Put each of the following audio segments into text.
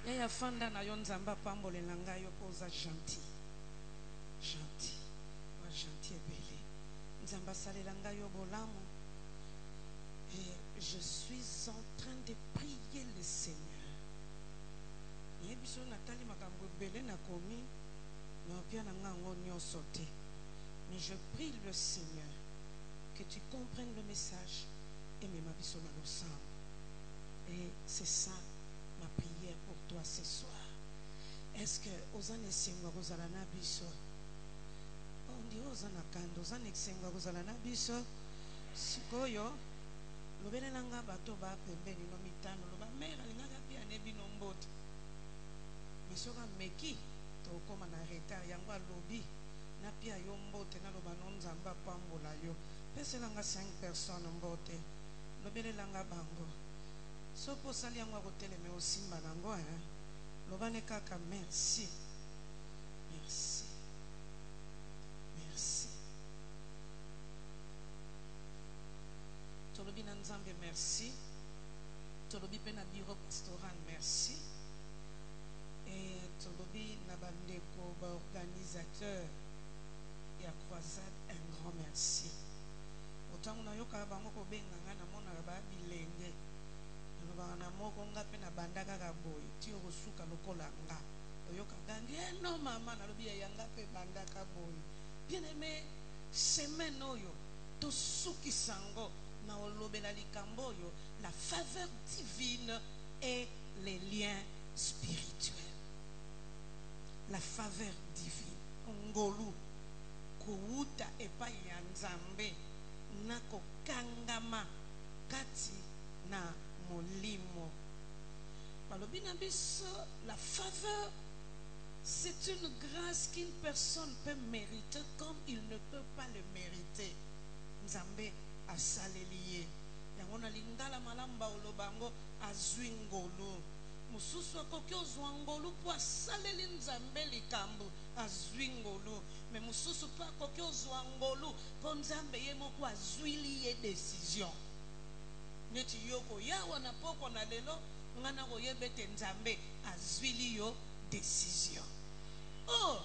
Et à fanda na yon zamba pambole langa yo poza gentil. Gentil. Wa gentil et belé. Nzamba sale langa yo bolamo. Et je suis en train de prier le Seigneur. Yebiso natali makambo belé na komi. Mais opia nanga ngonyo sauté. Mais je prie le Seigneur que tu comprennes le message et me mabiso na losam. Et c'est ça ma prière pour toi ce soir. Est-ce que osane sengwa kozala na biso? On dit osana kando, osane sengwa kozala na biso. Sikoyo lobele nanga bato ba pembeni no mitano loba mera linga pia nebi no mbote. Misoka meki to koma na retard yango lobi na pia yo mbote na loba no nzamba pambola yo. Pese langa 5 personnes mbote. Lobele langa bango. So po sali yango akoteleme osimba nango lobane kaka merci. Merci. Merci. Tolobi na nzambe merci. Tolobi pe na bureau pastoral merci. Et tolobi na bandeko ba organisateur ya croisade un grand merci. Autant na yoka bango ko benga na mona ba bilenge. Na moko nga pe na bandaka ka boy ti osuka lokola nga oyoka gandi no mama na lobi yanga pe bandaka boy. Bien aimé, semaine oyo to suki sango na olobela likambo yo, la faveur divine et les liens spirituels. La faveur divine ngolu kuuta epai ya nzambe nako kangama kati na molimo. La faveur, c'est une grâce qu'une personne peut mériter comme il ne peut pas le mériter. Nzambe asaleliye. Yangona lingala malamba olobango azwingolo. Mususu akoki ozwangolo po asaleli nzambe likambo azwingolo. Mais mususu pa akoki ozwangolo po nzambe ye moko azwili ye décision. Neti yoko yawa na poko na lelo ngana koyebete nzambe azwili yo décision. Oh,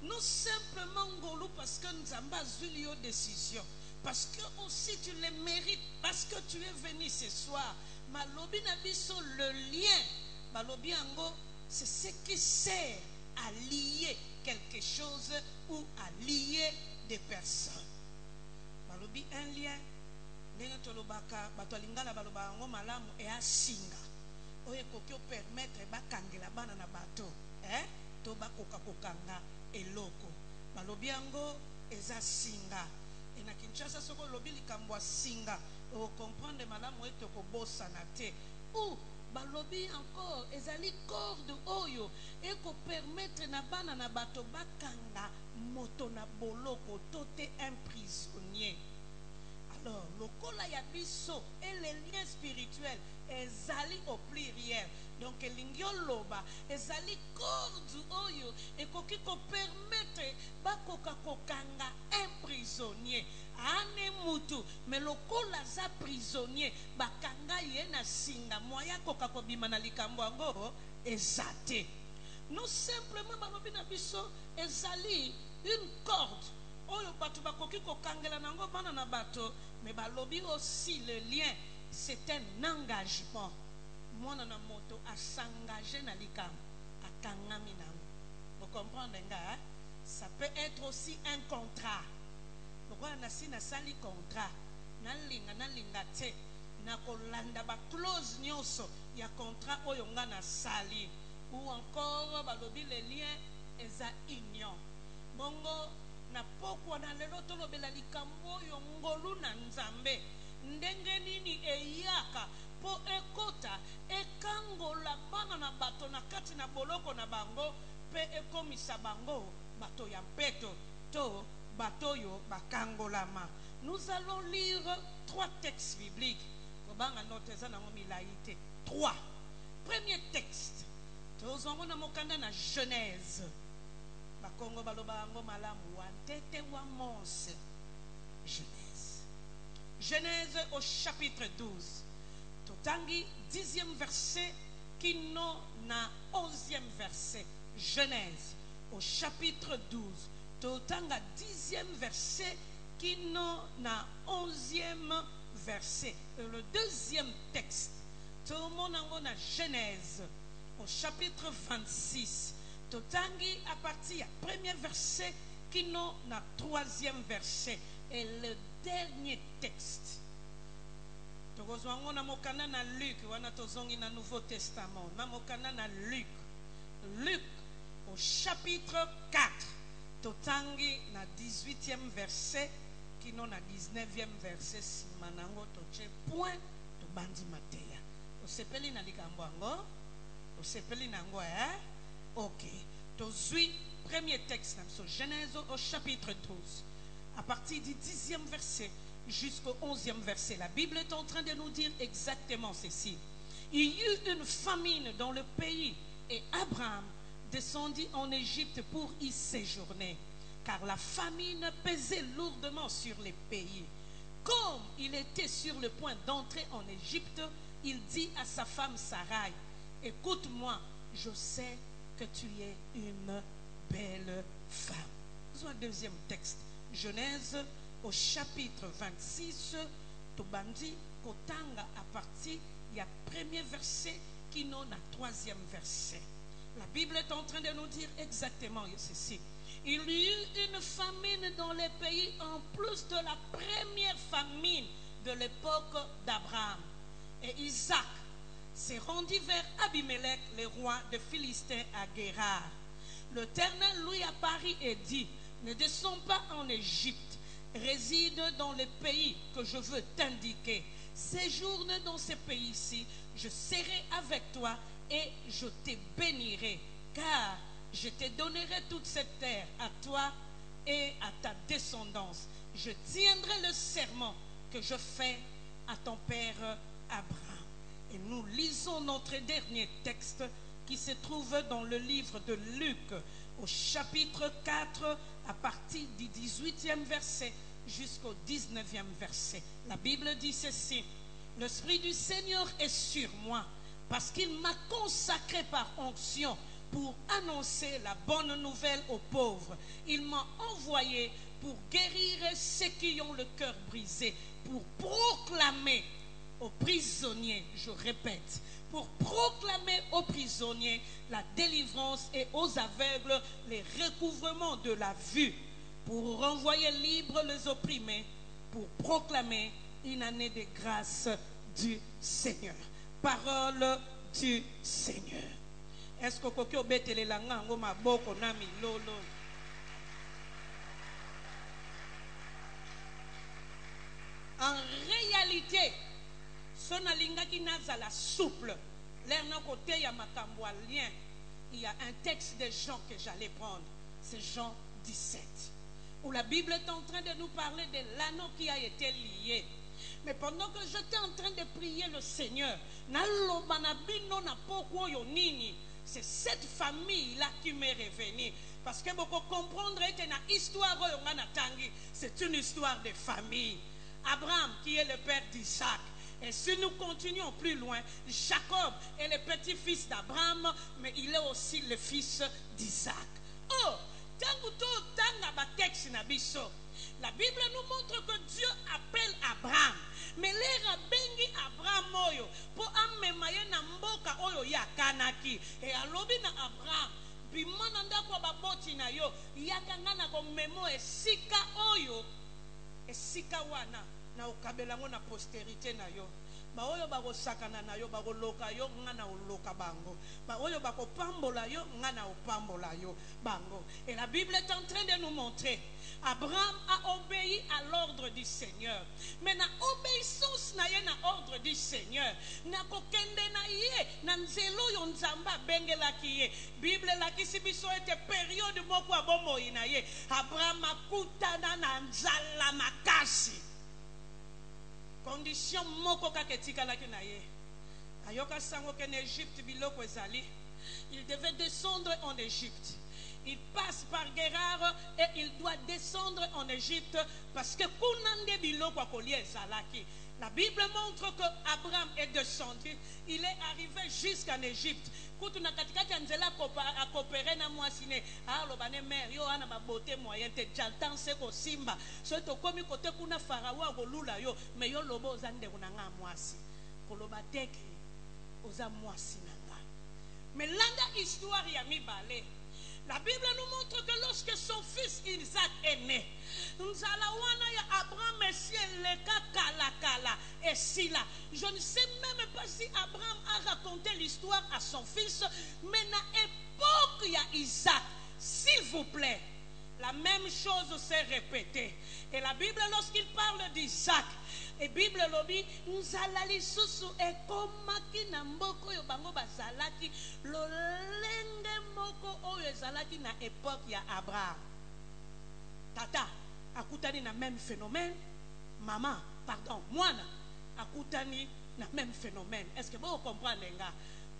non simplement ngolu parce que nzambe azwili yo décision, parce que aussi tu le mérites, parce que tu es venu ce soir. Malobi na biso le lien, malobi ango, c'est ce qui sert à lier quelque chose ou à lier des personnes. Malobi un lien. Ndenge tolobaka bato lingala baloba ngo malamu e asinga oye koki permettre bakangela bana na bato to bakoka kokanga eloko balobi yango eza singa e na Kinshasa soko lobi likambo singa o comprendre malamu ete ko bossa na te ou balobi encore ezali corde oyo e ko permettre na bana na bato bakanga moto na boloko to te un prisonnier. Alors, le kola ya biso et les liens spirituels ezali au pluriel. Donc, lingyo loba ezali corde oyo et koki ko permettre bakoka kokanga un prisonnier. Ane mutu, mais le kola za prisonnier bakanga ye na singa moya koka ko bimana likambo ngo ezate. Non simplement balobi na biso ezali une corde. Oyo bato bakoki kokangela nango bana na bato, mais balobi aussi le lien, c'est un engagement. Mwana na moto a s'engager na likam akangami nango. Vous comprenez nga? Ça peut être aussi un contrat. Pourquoi na si na sali contrat na linga te na kolanda ba clause nyonso ya contrat oyo nga na sali, ou encore balobi le lien eza union. Bongo na pokwa na lelo tolobela likambo yo ngolu na nzambe ndenge nini eyaka po ekota ekangola bana na bato na kati na boloko na bango pe ekomisa bango bato ya mpeto to bato yo bakangolama. Nous allons lire 3 textes bibliques. Kobanga note za nango milaite 3. Premier texte tozongo na mokanda na Genèse. Bakongo baloba ngo malamu wantete wa Mose. Genèse. Genèse au chapitre 12. Totangi 10e verset qui n'ont na 11e verset. Genèse au chapitre 12. Totanga 10e verset qui n'ont na 11e verset. Le deuxième texte. Tout le monde a Genèse au chapitre 26. Totangi à partir du premier verset qui n'ont na 3e verset. Et le dernier texte. Tokozwango mokana na Luc, wana tozongi na Nouveau Testament. Na mokana na Luc. Luc au chapitre 4. Totangi na 18e verset qui n'ont na 19e verset simanango toche point to bandi mateya. Osepeli na likambo ango. Osepeli nango OK. Tozui premier texte dans Genèse au chapitre 12. À partir du 10e verset jusqu'au 11e verset, la Bible est en train de nous dire exactement ceci. Il y eut une famine dans le pays et Abraham descendit en Égypte pour y séjourner, car la famine pesait lourdement sur les pays. Comme il était sur le point d'entrer en Égypte, il dit à sa femme Sarai, écoute-moi, je sais que tu es une belle femme. Soit deuxième texte. Genèse au chapitre 26, Tobandi Kotanga à partir il y a premier verset qui n'en a troisième verset. La Bible est en train de nous dire exactement ceci. Il y eut une famine dans les pays en plus de la première famine de l'époque d'Abraham. Et Isaac s'est rendu vers Abimelech, le roi de Philistins à Guérar. L'Éternel lui apparut et dit, ne descends pas en Égypte, réside dans le pays que je veux t'indiquer. Séjourne dans ce pays-ci, je serai avec toi et je te bénirai, car je te donnerai toute cette terre à toi et à ta descendance. Je tiendrai le serment que je fais à ton père Abraham. Et nous lisons notre dernier texte qui se trouve dans le livre de Luc au chapitre 4 à partir du 18e verset jusqu'au 19e verset. La Bible dit ceci: l'Esprit du Seigneur est sur moi parce qu'il m'a consacré par onction pour annoncer la bonne nouvelle aux pauvres. Il m'a envoyé pour guérir ceux qui ont le cœur brisé, pour proclamer aux prisonniers, je répète, pour proclamer aux prisonniers la délivrance et aux aveugles les recouvrements de la vue, pour renvoyer libres les opprimés, pour proclamer une année de grâce du Seigneur. Parole du Seigneur. Est-ce que vous avez la langue maboko nami lolo? En réalité, son alinga qui n'a la souple, l'air n'a côté ya makambo lien. Il y a un texte de Jean que j'allais prendre, c'est Jean 17, où la Bible est en train de nous parler de l'anneau qui a été lié. Mais pendant que j'étais en train de prier le Seigneur, c'est cette famille-là qui m'est revenue. Parce que beaucoup comprendre que la histoire, c'est une histoire de famille. Abraham qui est le père d'Isaac. Et si nous continuons plus loin, Jacob est le petit-fils d'Abraham, mais il est aussi le fils d'Isaac. Oh, la Bible nous montre que Dieu appelle Abraham. Mais les rabengi Abraham oyo pour amemaye na mboka oyo ya kanaki. Et alobi na Abraham bimana ndako baboti na yo yakanga na ko memo esika oyo esika wana na okabelango na postérité na yo. Ba oyo bako sakana na yo bako loka yo ngana oloka bango. Ba oyo bako pambola yo ngana opambola yo bango. Et la Bible est en train de nous montrer Abraham a obéi à l'ordre du Seigneur. Mais na obéissance na ye na ordre du Seigneur. Na kokende na ye na nzelo yo nzamba bengela ki ye. Bible la kisibiso ete période moko abomo ina ye. Abraham akutana na nzala makasi. Condition moko kaketika la kinaye. Ayoka sango ken Égypte biloko ezali. Il devait descendre en Égypte. Il passe par Guérar et il doit descendre en Égypte parce que kunande biloko kolie ezalaki. La Bible montre que Abraham est descendu. Il est arrivé jusqu'en Égypte. Quand on a coopéré na moisine, alors bane mère yo ana ba beauté moyenne te jaltan se ko simba. So to komi kote kuna pharaon ko lula yo, mais yo lobo ozande kuna nga moisi. Ko loba teke oza moisi nanga. Mais landa histoire ya mibale. La Bible nous montre que lorsque son fils Isaac est né, Abraham et Sila. Je ne sais même pas si Abraham a raconté l'histoire à son fils, mais à l'époque, il y a Isaac. S'il vous plaît, la même chose s'est répétée. Et la Bible, lorsqu'il parle d'Isaac, et Bible lobi nzalali susu ekomaki na mboko yo bango bazalaki lolenge moko oyo ezalaki na époque ya Abraham. Tata akutani na même phénomène, maman pardon mwana akutani na même phénomène. Est-ce que vous comprenez nga?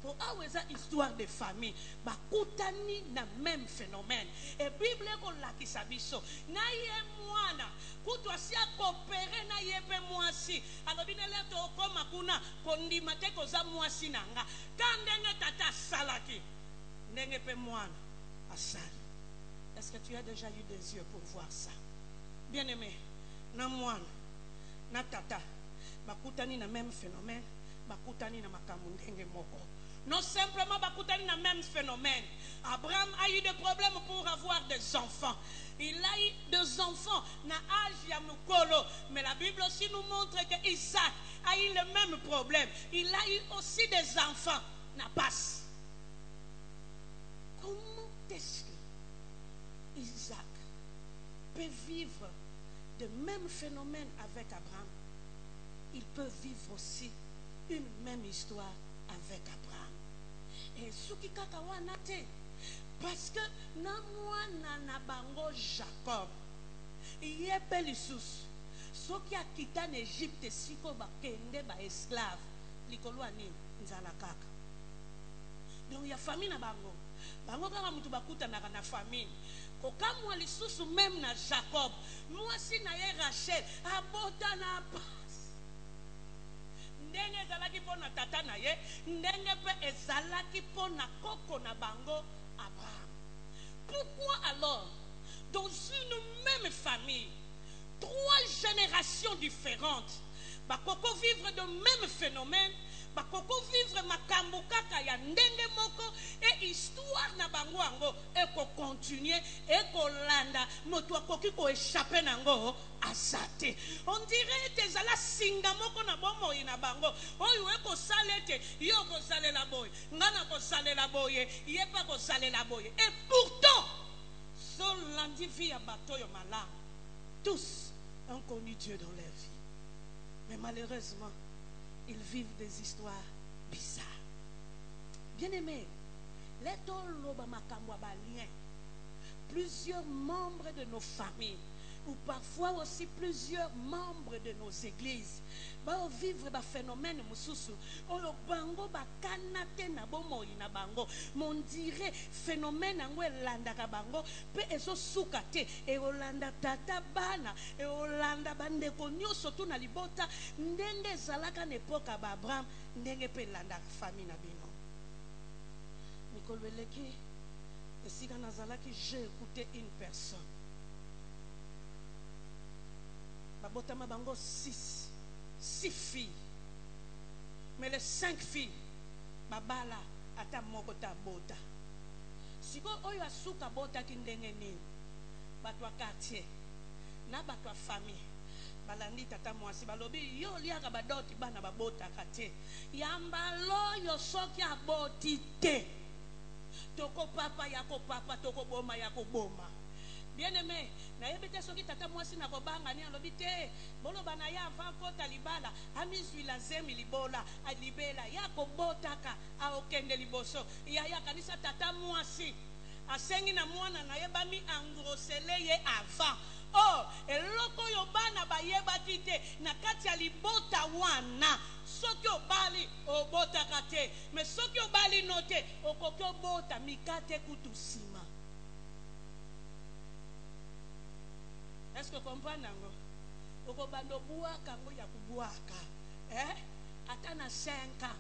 Pour avoir une histoire de famille, bakutani na même phénomène. Et Bible ko lakisa biso na ye mwana kutwa si akopere na ye pe mwasi alobine leto okoma kuna kondima te koza mwasi nanga kandenge tata salaki ndenge pe mwana asali. Est-ce que tu as déjà eu des yeux pour voir ça? Bien aimé, na mwana na tata bakutani na même phénomène, bakutani na makambo ndenge moko. Non simplement bakutani na même phénomène. Abraham a eu des problèmes pour avoir des enfants. Il a eu des enfants na âge ya mukolo. Mais la Bible aussi nous montre que Isaac a eu le même problème. Il a eu aussi des enfants na passe. Comment est-ce que Isaac peut vivre de même phénomène avec Abraham? Il peut vivre aussi une même histoire avec Abraham. Et ce qui kakawanate, parce que na mwana na bango Jacob, il y a pelissus, ce qui a quitté l'Égypte, siko ba kende ba esclave, likolo ani nzala kaka. Donc il y a famille na bango, bango kaka mutu bakuta na famille. Kokamwa lisusu même na Jacob, moi si na ye Rachel, abota na pas. Ndenge ezalaki pona tata na ye, ndenge pe ezalaki pona koko na bango Abraham. Pourquoi alors, dans une même famille, 3 générations différentes, bakoko vivre de même phénomène, bakoko vivre makambo kaka ya ndenge moko, et histoire na bango ango e ko continuer e ko landa moto akoki ko échapper nango asate. On dirait que ezala singa moko na bomo ina bango oyo e ko salete yo ko salela boy ngana ko salela boye ye pa ko salela boye. Et pourtant son lundi via bateau yo malam, tous ont connu Dieu dans leur vie, mais malheureusement ils vivent des histoires bizarres. Bien-aimés, les toloba makamwa balien, plusieurs membres de nos familles, ou parfois aussi plusieurs membres de nos églises, ba vivre ba phénomène mususu oyo bango ba kanate na bomo ina bango mon dirait phénomène angwe landa ka bango pe ezo sukate e olanda tata bana e olanda bande ko nyoso tu na libota ndenge zalaka na epoka ba Abraham ndenge pe landa famille na bino mikolweleki esika nazalaki j'ai écouté une personne babotama bango 6 filles, mais les 5 filles babala ata moko ta bota siko oyo asuka bota kindenge nini batwa quartier na batwa famille balandi tata mwasi balobi yo liaka badoti bana babota kate yamba loyo soki aboti te toko papa yako papa toko boma yako boma. Bien-aimé, na yebete soki tata mwasi na kobanga ni alobi te bolo bana ya avant kota libala amizwi la zemi libola alibela ya kobotaka a okende liboso ya kanisa tata mwasi asengi na mwana na yebami engrossele ye avant. Oh, eloko yo bana bayebaki te na kati ya libota wana soki obali obotaka te, mais soki obali note okoki obota mikate kutu sima. Est-ce que vous comprenez? okobando buaka ngo ya kubuaka atana 5 ans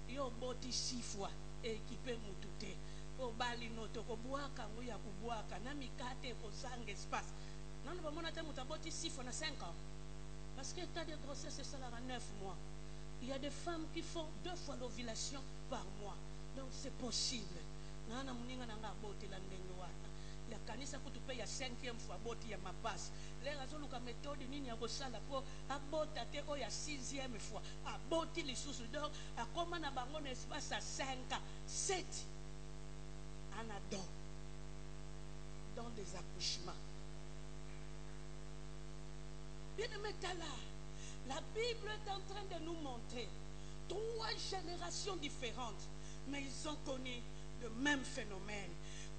yo boti 6 fois équipé mutute po bali noto ko buaka ngo ya kubuaka na mikate ko sang espace non ba mona te mutaboti 6 fois na 5 ans parce que état de grossesse c'est ça là 9 mois. Il y a des femmes qui font 2 fois l'ovulation par mois, donc c'est possible. Nana muninga nanga boti la ndenge wana ya kanisa kutupe ya 5e fois boti ya mapasi les razoluka méthode nini ya kosala po abota te o ya 6e fois aboti lisusu donc akoma na bango na espace à 5 ans 7 anadon dans des accouchements. Bien aimé Tala, la Bible est en train de nous montrer 3 générations différentes, mais ils ont connu le même phénomène.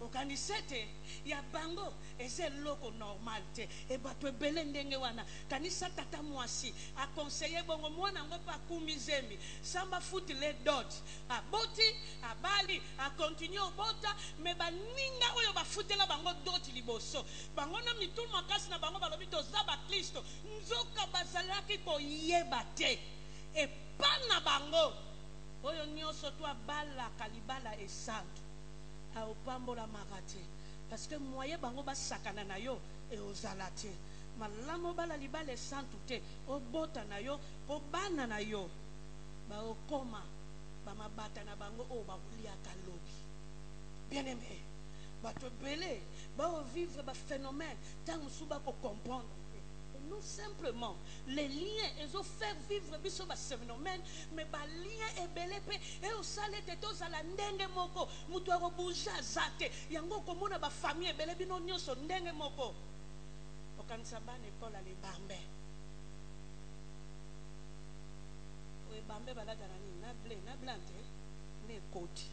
Okanisete ya bango eze loko normal te e bato ebele ndenge wana kanisa tata mwasi a conseiller bongo mwana ngo pa kumizemi samba foot le dot aboti abali a continue obota me baninga oyo bafutela bango dot liboso bango na mitul makasi na bango balobi toza ba Kristo nzoka bazalaki koyeba te e pana bango oyo nyonso to abala kalibala e santo a opambola marate parce que moye bango basakana na yo e ozalate malamo bala libale santu te obota na yo po bana na yo ba okoma ba mabata na bango o ba kulia kalobi. Bien aimé bato belé ba vivre ba phénomène tant suba ko comprendre non simplement les liens ils ont fait vivre biso ba phénomène mais ba lien ebele pe et au sale te toza la ndenge moko mutu a bouger zate yango komona ba famille ebele bino nyonso ndenge moko okanisa ba école ale bambe o bambe balata na ni na blé na blante ne koti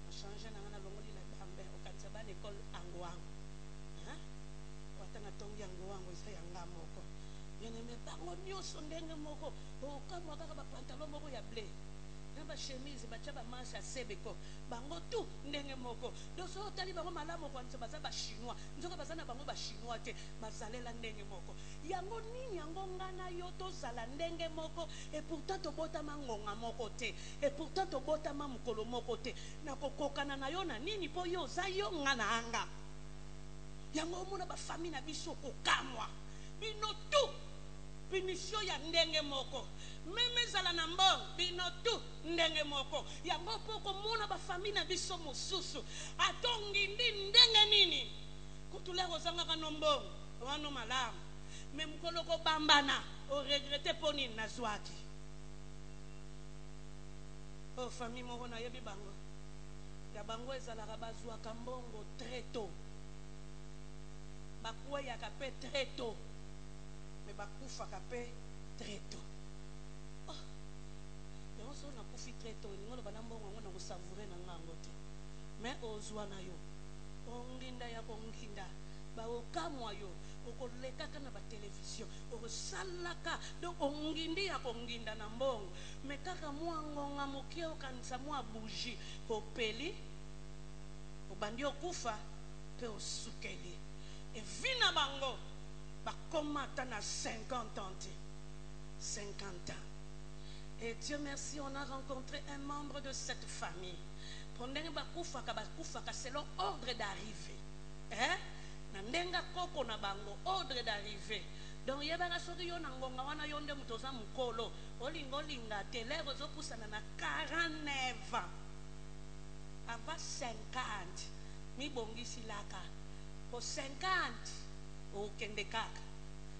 a changer na ngana longoli la bambe okanisa ba école angwango watana tongi yango wango isa yanga moko bien-aimé bango nyonso ndenge moko okamwa kaka ba pantalon moko ya blé na ba chemise ba chaba manche sebeko bango tu ndenge moko doso tali bango malamu kwa nse baza ba chinois nzoka baza na bango ba chinois te bazalela ndenge moko yango nini yango ngana yo tozala ndenge moko et pourtant tobota mangonga moko te et pourtant tobota mamukolo moko te na kokokana na yo na nini po yo za yo ngana anga yango mona ba famille na biso kokamwa bino tu punition ya ndenge moko meme zala na mbongo bino tu ndenge moko yango poko mona ba famille na biso mosusu atongi ndenge nini kutule kozanga ka nombongo wano malamu me mukolo ko bambana o regretter poni na zwaki o famille moko na yebi bango ya bango ezala ka bazwa ka mbongo très tôt bakwa ya kapé très tôt mais bakufa kapé très tôt oh donc so na kufi très tôt ngolo bana mbongo ngona ko savourer na ngango te mais ozwa na yo onginda ya konginda ba okamwa yo okoleka kana ba télévision osalaka donc ongindi ya konginda na mbongo mais kaka mwa ngonga mokie okanisa mwa bougie kopeli obandi okufa pe osukeli et vina bango bakomata na 50 ans 50 ans et Dieu merci on a rencontré un membre de cette famille pendant bakufaka selon ordre d'arrivée na ndenga koko na bango ordre d'arrivée donc yebaka soki yo na ngonga wana yo nde mutoza mukolo olinga te lero zopusana na 49 ans avant 50 mibongisi laka po 50 okende kaka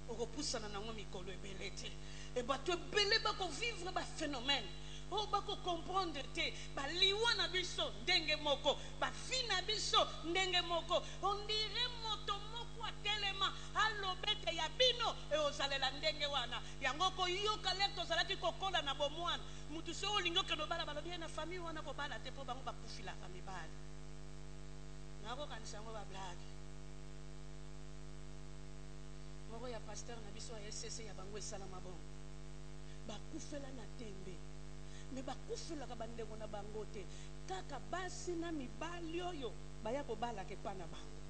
okopusana na ngo mikolo ebele te e bato ebele bako vivre ba phénomène o bako comprendre te baliwa na biso ndenge moko bafi na biso ndenge moko on dirait moto moko atelema alobete ya bino e ozalela ndenge wana yango ko yoka lek tozalaki kokola na bomwana mutu so olingo keno bala balobi na famille wana ko bala te po bango bakufilaka mibali nako kanisa ngo ba blague moko ya pasteur na biso ya SCC ya bango esala mabongo bakufela na tembe me bakufela ka bandengo na bango te kaka basi na mibali oyo baya kobala ke pana bango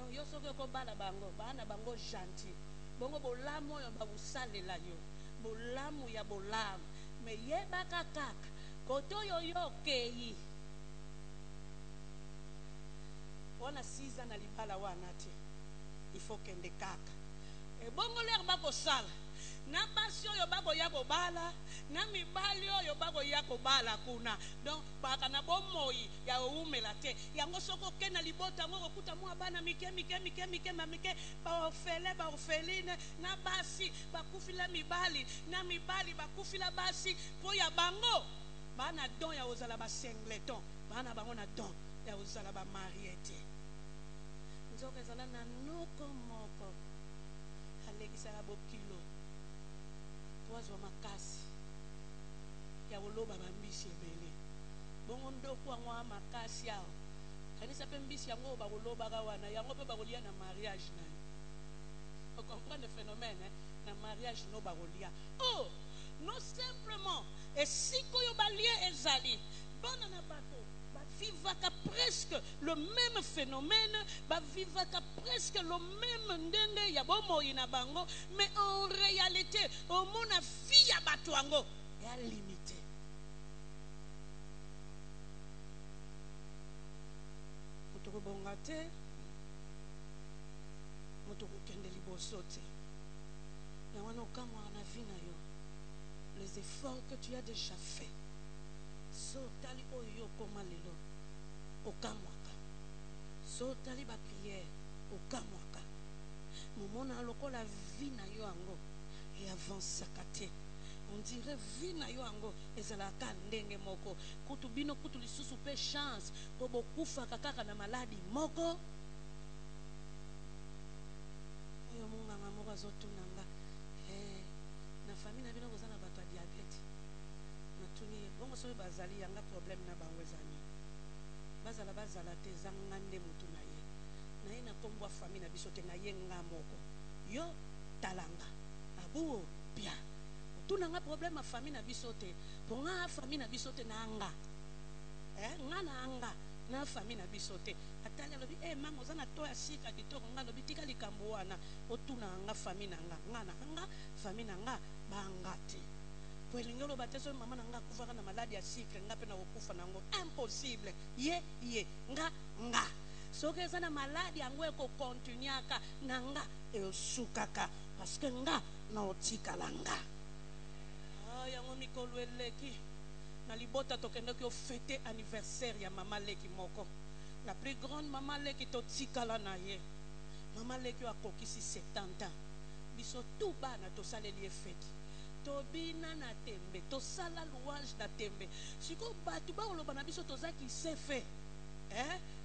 donc yo soki okobala bango bana bango gentil bongo bolamu oyo bakosalela yo bolamu ya bolamu me yebaka kaka kote oyo yo okei wana 6 ans na libala wana te il faut kende kaka ebongo lere bakosala na basi oyo bakoya kobala na mibali oyo bakoya kobala kuna donc baka na bomoi ya oumela te yango soko okenda libota yango okuta mwa bana mike baorpheline na basi bakufila mibali na mibali bakufila basi po ya bango bana don ya ozala basengleton bana bango na don ya ozala bamarie te nzoka ezala na noko moko alekisaka bokilo wazwa makasi ya koloba bambisi ebele bongo ndoko yango makasi awo kanisa mpe mbisi yango bakolobaka wana yango mpe bakolia na mariage na yo ocomprendre phénomène na mariage no bakolia oh non simplement esika oyo balie ezali bana na bato bavivaka presque le même phénomène bavivaka presque le même ndenge ya bomoi na bango mais en réalité omona vie ya bato yango ya limité moto kobonga te moto kokende liboso te yango wana okamwaka na vie na yo les efforts que tu as déjà fait so tali oyo okoma lelo okamwaka so tali bapriere okamwaka momona lokola vie na yo yango eavansaka te on dirait vie na yo yango ezalaka ndenge moko kutu bino kutu lisusu pe chance po bokufaka kaka na maladi moko oyo munganga moko azotunanga na famille na bino kozala bato ya diabete natuni bongo soki bazali yanga problème na bango ezali bazala te ezanga nde mutu na ye na kombwa famille na biso te na ye nga moko yo talanga abuo bia tunanga problème ya famille na biso te po nga famille na biso te na nga nga na anga na famille na biso te atali alobi mama oza na to ya sika kitoko nga alobi tika likambo wana otuna nga famille na nga na nga famille na nga banga te po elingi oloba te soki mama na nga akufaka na maladi ya sikre nga mpe na kokufa nango impossible ye nga soki eza na maladi yango ekokontinuaka na nga eosukaka parce que nga na otikala nga yango mikolo eleki na libota tokendaki ofete anniversaire ya mama leki moko la plus grande mama leki totikala na ye mama leki akokisi 70 ans biso tu bana tosaleli efete tobina na tembe tosala louange na tembe siko bato bakoloba na biso tozaki sefe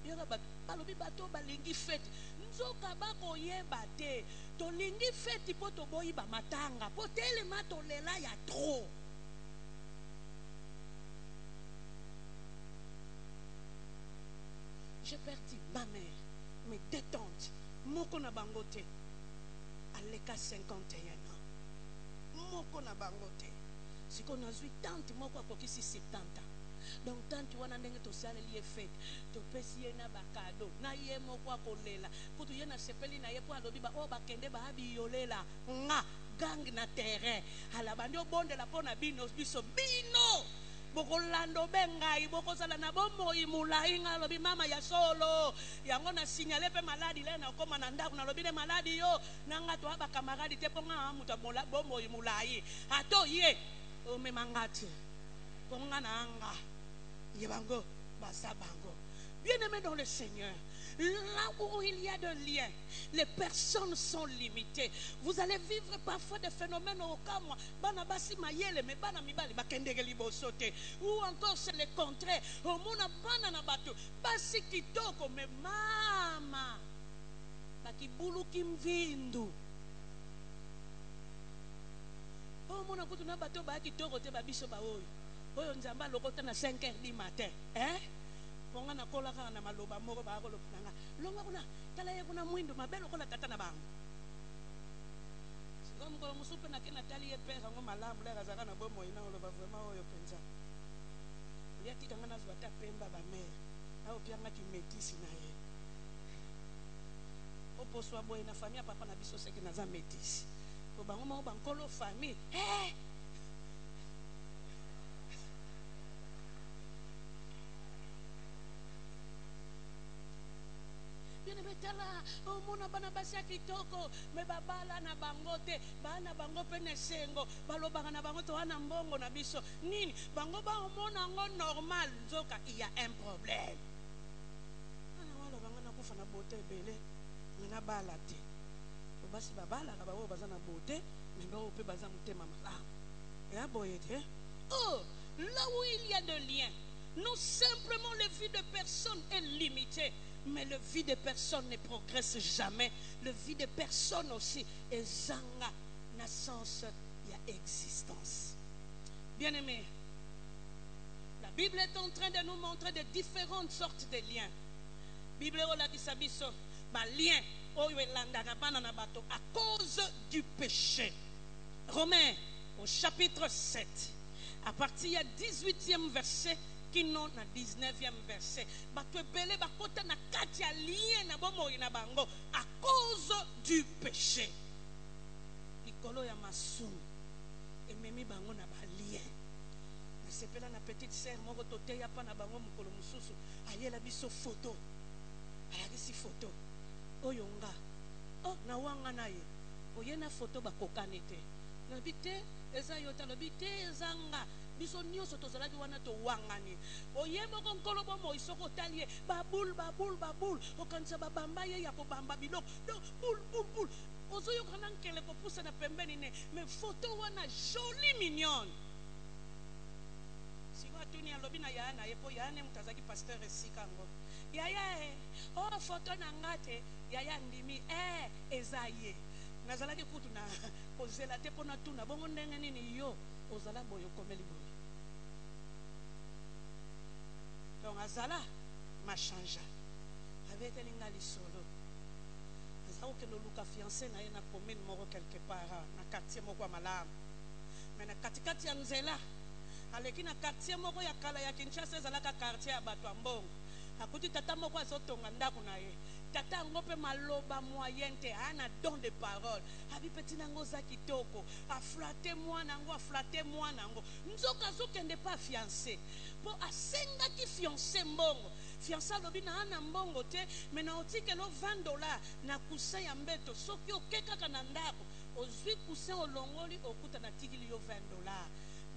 yoka bato balobi bato balingi fete nzoka bakoyeba te tolingi fete po toboyi bamatanga po telema tolela ya trop j'ai perdu ma mère mes deux tantes moko na bango te aleka 51 ans moko na bango te siko nazwi tante moko akokisi 70 ans donc tante wana ndenge tosaleli ye fete topesi ye na bakado na ye moko akolela kutu ye na sepeli na ye po alobi oyo bakende baabiyolela nga gang na terrain ala bandi obondela mpo na biso bino bokolando bengai bokozala na bomoi mulai nga alobi mama ya solo yango na signale pe maladi le na koma na ndako na lobi ne maladi yo nanga to aba kamaradi te po nga muta bomoi mulai ato ye o memangati po nga na anga yebango basabango bien-aimé dans le Seigneur, là où il y a de liens, les personnes sont limitées. Vous allez vivre parfois des phénomènes au cas moi, banabasi mayele me bana mibali bakendege libosote, ou encore c'est le contraire. Au mona bana na bato, basi kitoko me mama, bakibulu kimvindu. Au mona kutu na bato ba kitoko te babiso ba oyo. Oyo nzamba lokota na 5h du matin, ponga na kola ka na maloba moko ba ko lokanga longa kuna tala ye kuna mwindo mabelo kola tata na bango siko mko musupe na kena tali ye pesa ngo malamu la kazaka na bomo ina oloba vraiment oyo penza ya tika ngana zwa ta pemba ba mère au pianga ki metisi na ye Oposwa boye na famille papa na biso seke naza métis. Ko bango mo bankolo famille. Eh! Bien betala o mona bana basia kitoko me babala na bangote bana bango pene sengo balobanga na bango to wana mbongo na biso nini bango ba mona ngo normal nzoka il y a un problème. Ana wala banga na kufa na bote bele na bala te. To basi babala ka bawo bazana bote me ba pe baza mutema malamu. Ya boyete. Oh, là où il y a de liens, non simplement le vie de personne est limité. Mais le vie de personne ne progresse jamais. Le vie de personne aussi est zanga, naissance, il y a existence. Bien-aimés, la Bible est en train de nous montrer de différentes sortes de liens. Bible ola kisabiso, ba lien oyo elandaka bana na bato à cause du péché. Romains au chapitre 7, à partir du 18e verset. Qui non na 19e verset bato ebele bakota na kati ya lien na bomoi na bango à cause du péché likolo ya masumu ememi bango na balien na sepela na petite sœur moko toteya pa na bango mokolo mosusu ayela biso photo ayakisi photo oyo nga oh na wanga na ye oye na photo bakokani te na bite eza yota na bite ezanga biso nyonso tozalaki wana towangani oyemba konkolo bomo isoko talie babul okanisa babamba ye ya kobamba biloko donc bul ozoyo kana nkele kopusa na pembeni ne mais photo wana jolie mignonne siko atuni alobi na yana ye po yana mutazaki pasteur esikango yaya oh photo na ngate yaya ndimi ezaye nazalaki kutu na kozela te pona tuna bongo ndenge nini yo ozala boyo komeli boyo donc azala ma changea avec elinga lisolo azala ke no luka fiancé na ye na commune moko quelque part na quartier moko malamu mais na katikati ya nzela aleki na quartier moko ya kala ya Kinshasa ezalaka quartier ya bato mbongo akuti tata moko azotonga ndako na ye tata ngo pe maloba moyen te ana don de parole abi petit nango za kitoko a flatter mwana ngo nzoka zokende pas fiancé po asenga ki fiancé mbongo fiancé lobi na ana mbongo te mais na otike lo $20 na kusa ya mbeto soki okeka na ndako ozwi kusa olongoli okuta na tikili yo $20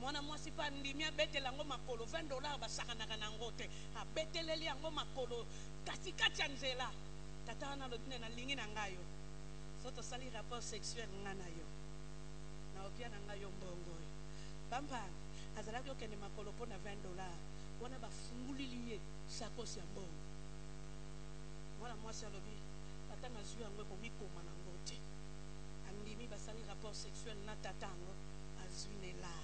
mwana mwasi pa ndimi abetela yango makolo $20 basakanaka nango te abeteleli yango makolo katikati ya nzela tata wana lobine na lingi na ngayo so tosali rapport sexuel nga na yo na opia na ngayo mbongo bambana azalaki okende makolo mpo na $20 wana bafungulili ye sakosi ya mbongo mwana mwasi alobi tata nazwi yango ekomikoma nango te andimi basali rapport sexuel na tata yango azwi nela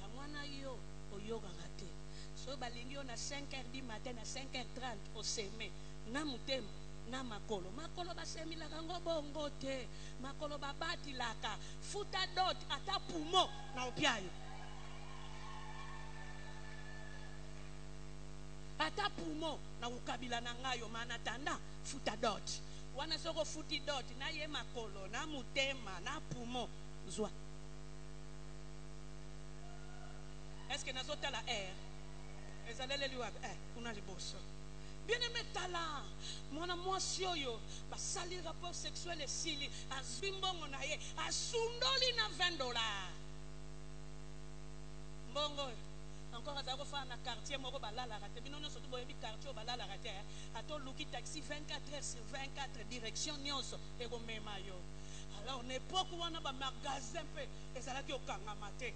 ya mwana yo oyokaka te so balingi yo na 5h du matin na 5h30 oseme na mutema na makolo basemilaka ngo bongo te makolo babatilaka futa dot ata pumo na opiayo ata pumo na ukabila na ngayo mana tanda futa dot wana soko futi dot na ye makolo na mutema na pumo zwa est-ce que nazota la air ezalele liwa kuna liboso bien-aimé tala mwana mwasi oyo basali rapport sexuel esili azwi mbongo na ye asundoli na $20 mbongo encore azako fa na quartier moko balalaka te bino nyonso toboyebi quartier balalaka te ato luki taxi 24h/24 direction nyonso ekomema yo alors n'époque wana ba magasin pe ezalaki okangama te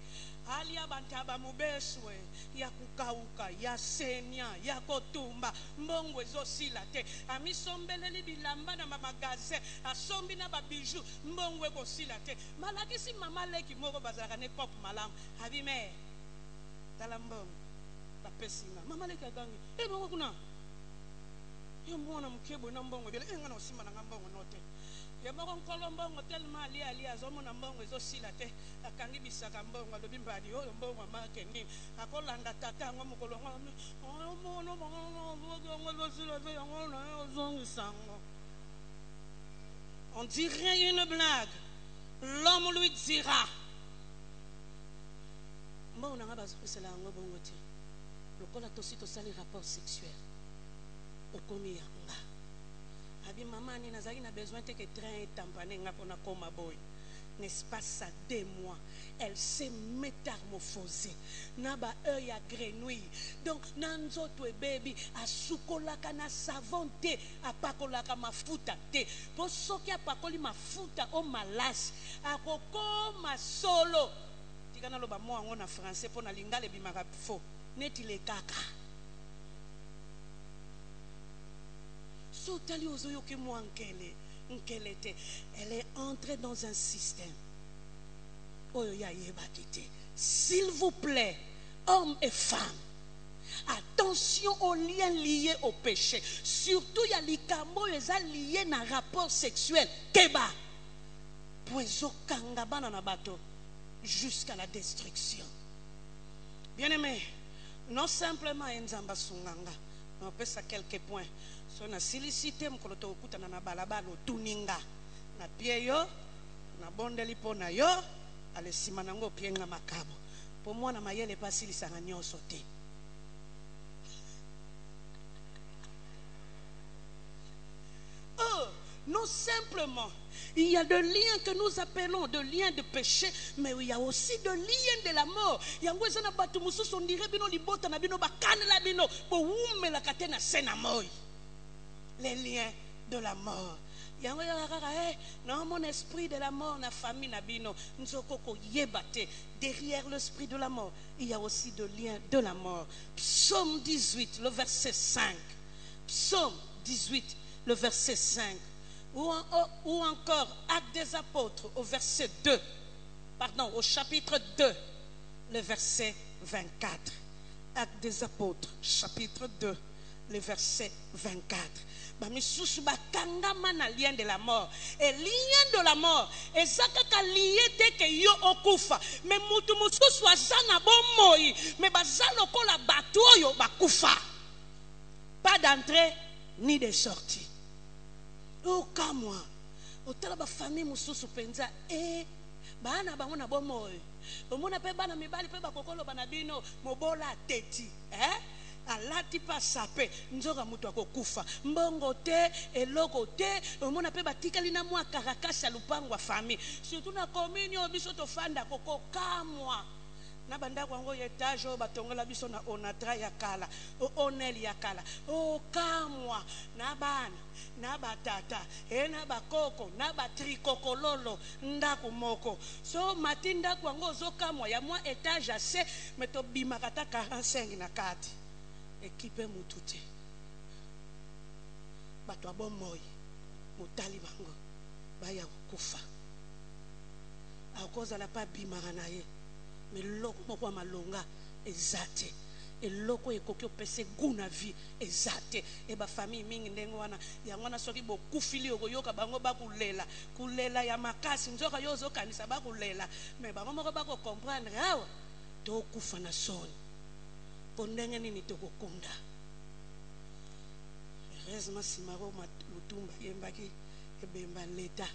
alia bantaba mubeswe ya kukauka ya senya ya kotumba mbongo ezosila te amisombeleli bilamba na magasin asombi na babiju mbongo ekosila te malakisi mama leki moko bazalaka ne pop malamu abime tala mbongo bapesinga mama leki agangi bongo kuna yo mwana mkebo na mbongo bele nga na osima na mbongo note ya moko nkolombo ngo tellement ali azomona mbongo ezosila te akangi bisaka mbongo alobi mbadi oyo mbongo amake nini akolanda tata ngo mokolo ngo mono ngo ezosila te yango na ozongisango On dirait une blague. L'homme lui dira. Bon, on a besoin de cela. Le col a aussi les rapports sexuels. Au commis yanga. Abi maman ni nazaki na besoin que train et tampané nga pona koma boy. N'est-ce pas ça 2 mois? Elle s'est métamorphosée. Naba œil à grenouille. Donc nanzoto e baby a sukolaka na savon te a pakolaka mafuta te. Po soki a pakoli mafuta o malasi a koko masolo. Tika na loba mo ango na français po na lingala bimaka fo. Neti le kaka. Elle est entrée dans un système. S'il vous plaît, hommes et femmes, attention aux liens liés au péché. Surtout, il y a les cambo liés à un rapport sexuel. Keba. Jusqu'à la destruction. Bien-aimé, non simplement Nzamba Sunganga. On peut ça quelques points. So na silicité mkoloto okuta na balabala tuninga na pie yo na bonde lipo na yo ale sima nango pienga makabo po mwana mayele pa silisanga nyonso te. Oh, non simplement il y a des liens que nous appelons de liens de péché, mais il y a aussi des liens de la mort. Il y a des batu mususu on dirait bino libota na bino bakane la bino bo wume la katena sena moy. Les liens de la mort. Non, mon esprit de la mort, na famille nabino, nzokoko yebate. Derrière l'esprit de la mort, il y a aussi des liens de la mort. Psaume 18, le verset 5. Psaume 18, le verset 5. Ou encore Actes des Apôtres, au verset 2. Pardon, au chapitre 2, le verset 24. Actes des Apôtres, chapitre 2, le verset 24. Lien de la mort. Et lien de la mort. Et ça kaka lié te que yo okufa. Mais mutu mususu azana bomoi. Mais bazalo ko la bato yo bakufa. Pas d'entrée ni de sortie. O kamwa. Otala ba famille mususu penza bana bango na bomoi. Omona pe bana mibali pe bakokolo bana bino mobola teti. Alati pa sape nzoka mutu akokufa mbongo te eloko te omona pe batikali na mwa karakasi ya lupango wa famille surtout na communion biso tofanda koko kamwa na bandako yango etage o batongola biso na onatra ya kala o onel ya kala o kamwa na bana na batata na bakoko na batrikokololo ndako moko so matinda kwango zo kamwa ya mwa etage ase meto bimakata 45 na kati équipe mutute bato abomoyi mutali bango baya kufa akozala pa bimaka na ye mais loko moko ya malonga ezate eloko ekoki opese goût na vie ezate e ba famille mingi ndenge wana yango wana soki bokufili okoyoka bango kulela ya makasi nzoka yo ozokanisa bakulela mais bango moko bakocomprendre awa tokufa na soni pondenge nini tokokunda. Heureusement simaro lutumba yembaki ebemba leta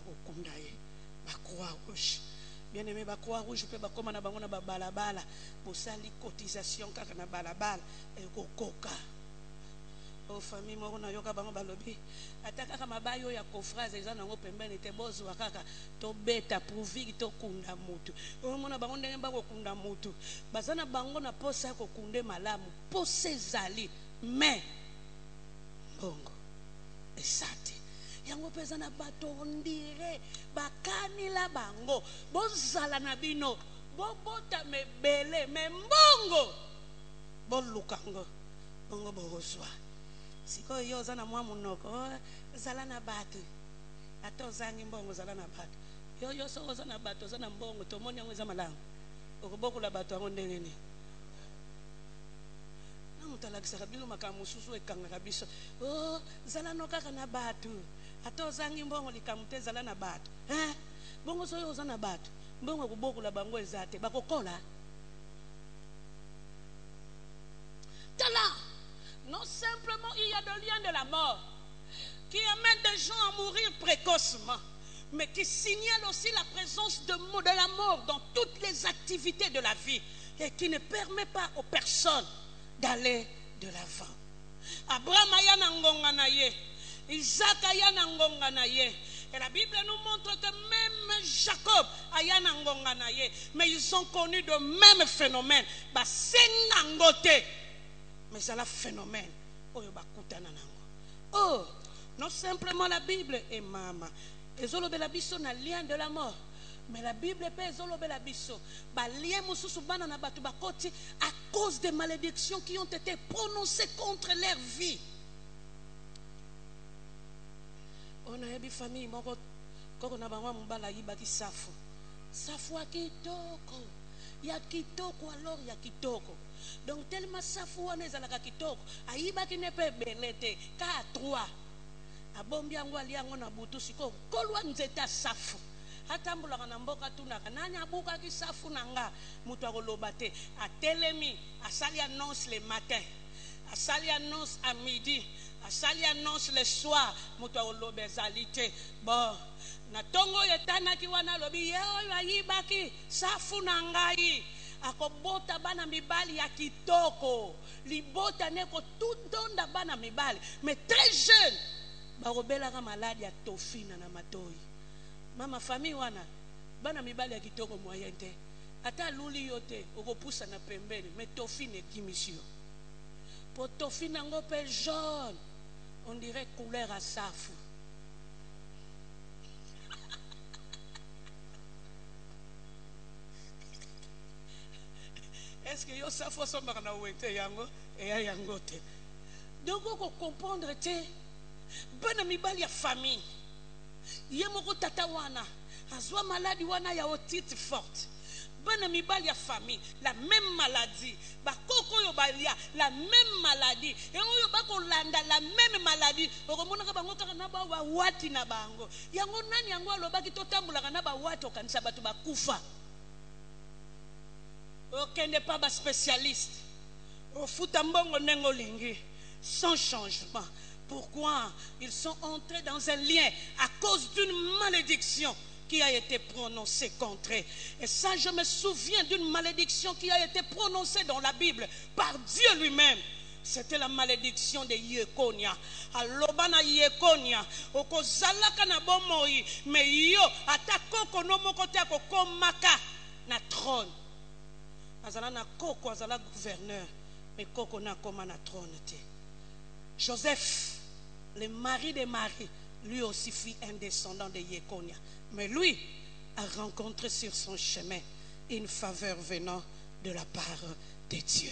kokunda ye ba croix rouge. Bien aimé ba croix rouge pe ba koma na bango na ba balabala posali cotisation kaka na balabala ekokoka. O famille moko na yoka bango balobi ataka kama bayo ya confrase eza nango pembeni te bozwa kaka to beta prouvi to kunda mutu o mona bango ndenge ba kokunda mutu bazana bango na posa ko kunde malamu posa ezali mais bongo esate yango peza na bato ondire bakanila bango bozala na bino bobota mebele me mbongo bolukango bongo bozwa siko yo zana mwa munoko zala na batu ata ozangi mbongo zala na batu yo so zana batu zana mbongo tomoni yango eza malamu okobokula batu yango ndenge ni na mutalakisaka bino makambo mosusu ekangaka biso zala no kaka na batu ata ozangi mbongo likambo te zala na batu bongo so yo ozana batu mbongo okobokula bango eza te bakokola tala. Non simplement il y a des liens de la mort, qui amène des gens à mourir précocement, mais qui signale aussi la présence de la mort dans toutes les activités de la vie et qui ne permet pas aux personnes d'aller de l'avant. Abraham aya na ngonga na ye, Isaac aya na ngonga na ye, et la Bible nous montre que même Jacob aya na ngonga na ye, mais ils ont connu le même phénomène. Ba sengangote, mais c'est le phénomène. Oh, non simplement la Bible et maman. Ezolobe la biso na lien de la mort. Mais la Bible peut ezolobe la biso. Ba lien mususu bana na batu bakoti à cause des malédictions qui ont été prononcées contre leur vie. On a une famille moko koko na bango mbala yibaki safu. Safu akitoko. Ya kitoko alors ya kitoko. Donc tellement safu wana ezalaka kitoko. Ayibaki nepe belete ka 3. Abombi yango aliango na butu siko kolwa nzeta safu atambulaka na mboka tunaka nani abukaki safu nanga mutu akoloba te atelemi asali annonce le matin asali annonce à midi asali annonce le soir mutu akoloba ezali te bon na tongo yetanaki wana lobi ye oyo ayibaki safu nangai akobota bana mibali ya kitoko libota neko tudonda bana mibali mais très jeune barobelaka maladi ya tofina na matoi mama famille wana bana mibali ya kitoko moyen te ata luli yote okopusa na pembeni mais tofine kimisio po tofina ngo pe jaune on dirait couleur à safu. Est-ce que yo safu sombaka na wete yango et yango te donc on comprendre te bana mibali ya famille yemoko tata wana azwa maladi wana ya otite forte bana mibali ya famille la même maladie bakoko yo balia la même maladie et oyo bakolanda la même maladie okomonaka bango kaka na ba wati na bango yango nani yango alobaki totambulaka na ba wati okanisa bato bakufa okende pa ba spécialiste ofuta mbongo nengo lingi sans changement. Pourquoi ils sont entrés dans un lien à cause d'une malédiction qui a été prononcée contre eux. Et ça, je me souviens d'une malédiction qui a été prononcée dans la Bible par Dieu lui-même. C'était la malédiction de Yekonia. Alobana Yekonia, okozalaka na bomoi, mais yo atako konomo kote akokomaka na trône. Azala na koko azala gouverneur, mais koko na koma na trône te. Joseph, le mari de Marie, lui aussi fut un descendant de Yekonia. Mais lui a rencontré sur son chemin une faveur venant de la part de Dieu.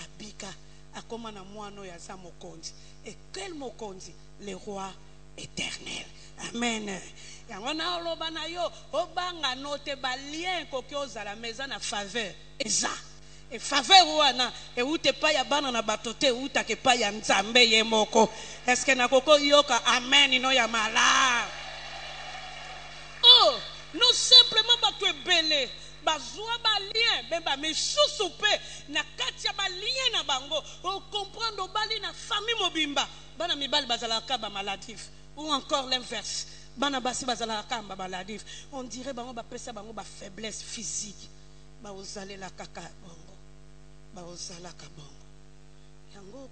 Abika, akomana mwano ya za mokonzi. Et quel mokonzi? Le roi éternel. Amen. Yangona olobana yo obanga note balien kokioza la maison na faveur. Eza. Et faveur wana e ute pa ya bana na batote uta ke pa ya nzambe ye moko. Est-ce que nakoko yoka amen ino ya mala? Oh, non simplement batu ebele bazwa balien beba misusu pe na kati ya balien na bango o comprendre bali na famille mobimba bana mibali bazalaka ba maladif ou encore l'inverse bana basi bazalaka ba maladif on dirait bango ba pesa bango ba faiblesse physique ba ozalela kaka bongo ba ozalaka bongo yango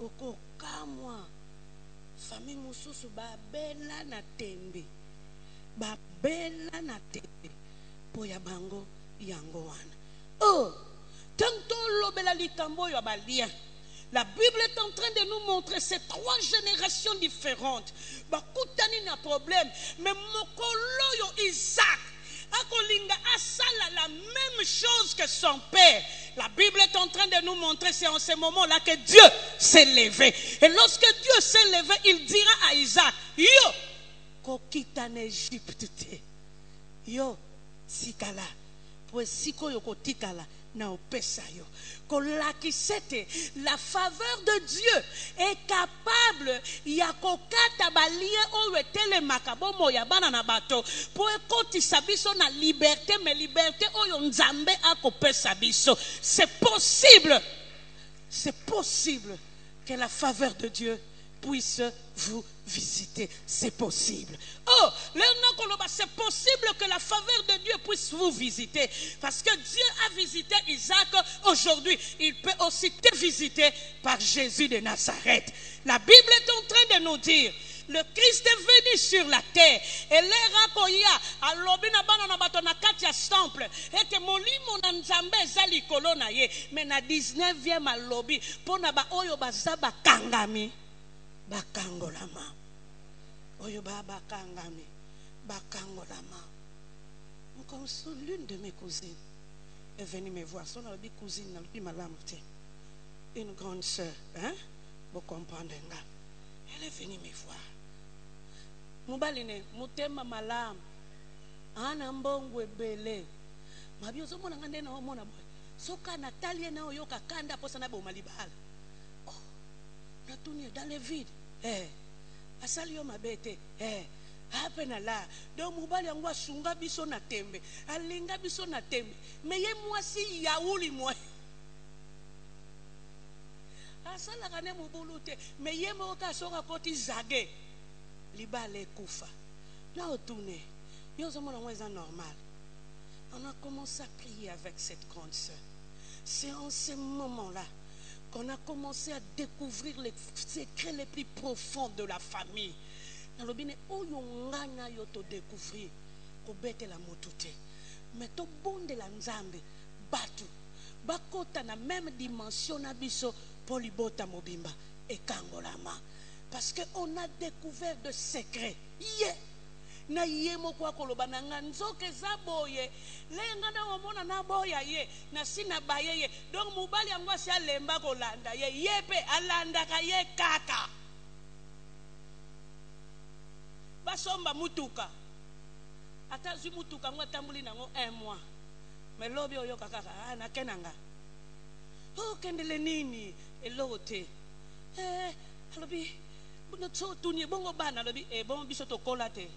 oko kamwa famille mususu babela na tembe po ya bango yango wana. Oh, tanto lobela likambo ya balien. La Bible est en train de nous montrer ces 3 générations différentes. Bakutani na problème, mais mokolo yo Isaac akolinga asala la même chose que son père. La Bible est en train de nous montrer, c'est en ce moment-là que Dieu s'est levé. Et lorsque Dieu s'est levé, il dira à Isaac, yo, kokita en Égypte te. Yo, sikala. Pues siko yo kotikala na opesa yo. Kolakisete, la faveur de Dieu est capable ya kokata balien oyo etele makabo moya bana na bato po ekotisa biso na liberté, mais liberté oyo nzambe akopesa biso. C'est possible que la faveur de Dieu puisse vous visiter. C'est possible. Oh, c'est possible que la faveur de Dieu puisse vous visiter. Parce que Dieu a visité Isaac aujourd'hui. Il peut aussi te visiter par Jésus de Nazareth. La Bible est en train de nous dire, le Christ est venu sur la terre. Et l'era koya alobi na bana na bato na kati ya temple. Ete molimo na nzambe ezali kolona ye. Mais na 19e alobi pona ba oyo baza bakangami bakangolama. Oyo ba bakangami bakangolama. Comme l'une de mes cousines est venue me voir. Son alobi cousine na lobi malamu te. Une grande sœur, hein? Vous comprenez? Elle est venue me voir. Mubaline mutema malam ana mbongwe bele mabio zo mona ngande na mona boy soka Natalie na oyo kakanda posa na bo malibala oh natuni dans le vide asali yo mabete hape na la do mubali yango asunga biso na tembe alinga biso na tembe me ye mwasi yauli mwa asala kane mubulute me ye mo ka soka koti zage libale kufa. Là au tourné, normal. On a commencé à prier avec cette grande sœur. C'est en ce moment-là qu'on a commencé à découvrir les secrets les plus profonds de la famille. Dans le bine, où yongana yoto découvrir, ko bete la motute. Mais to bonde la nzambe, batu, bakota na même dimension na biso polibota mobimba et kangolama. Parce qu'on a découvert de secrets. Yeah. Na yemo kwa koloba na nganzoke za boye lenga na omona na boya ye na sina baye ye donc mubali yango asi alemba kolanda ye yepe alanda ka ye kaka basomba mutuka ata zu mutuka ngo tambuli nango 1 mois mais lobi oyo kaka na kenanga oh kendele nini elote alobi no so tuni bongo bana lobi bon biso to kola te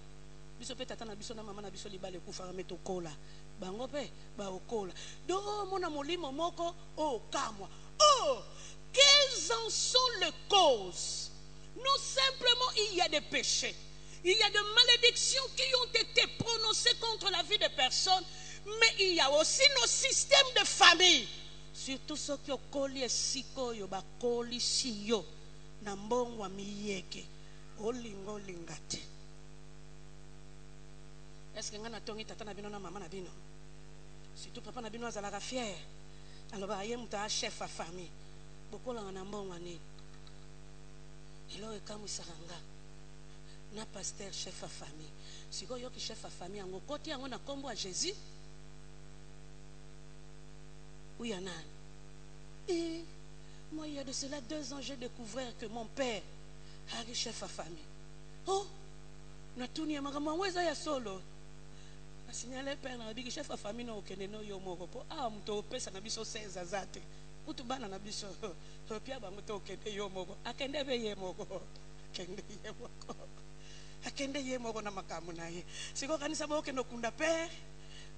biso pe tata na biso na mama na biso libale kufa meto kola bango pe ba okola do mona molimo moko o kamwa oh quelles en sont les causes? Non simplement il y a des péchés, il y a des malédictions qui ont été prononcées contre la vie de personnes, mais il y a aussi nos systèmes de famille, surtout ceux qui ont collé siko yo ba koli siyo na mbongwa miyeke olingo lingate. Est-ce que ngana tongi tata na bino na mama na bino surtout papa na bino azalaka fier alors ba ye muta chef à famille bokola na mbongwa ni elo ekamusanga na pasteur chef à famille siko yo ki chef à famille ngo koti yango na kombo a Jésus oui ya nani et moi, il y a de cela 2 ans, j'ai découvert que mon père a chef à famille. Oh, natuni ya mama mweza ya solo. A signalé père na bigi chef à famille no okende no yo moko po mto pesa na biso 16 azate. Utu bana na biso pia ba mto okende yo moko. Akende be ye moko. Akende ye moko. Akende ye moko na makamu na ye. Siko kanisa bo okende kunda père.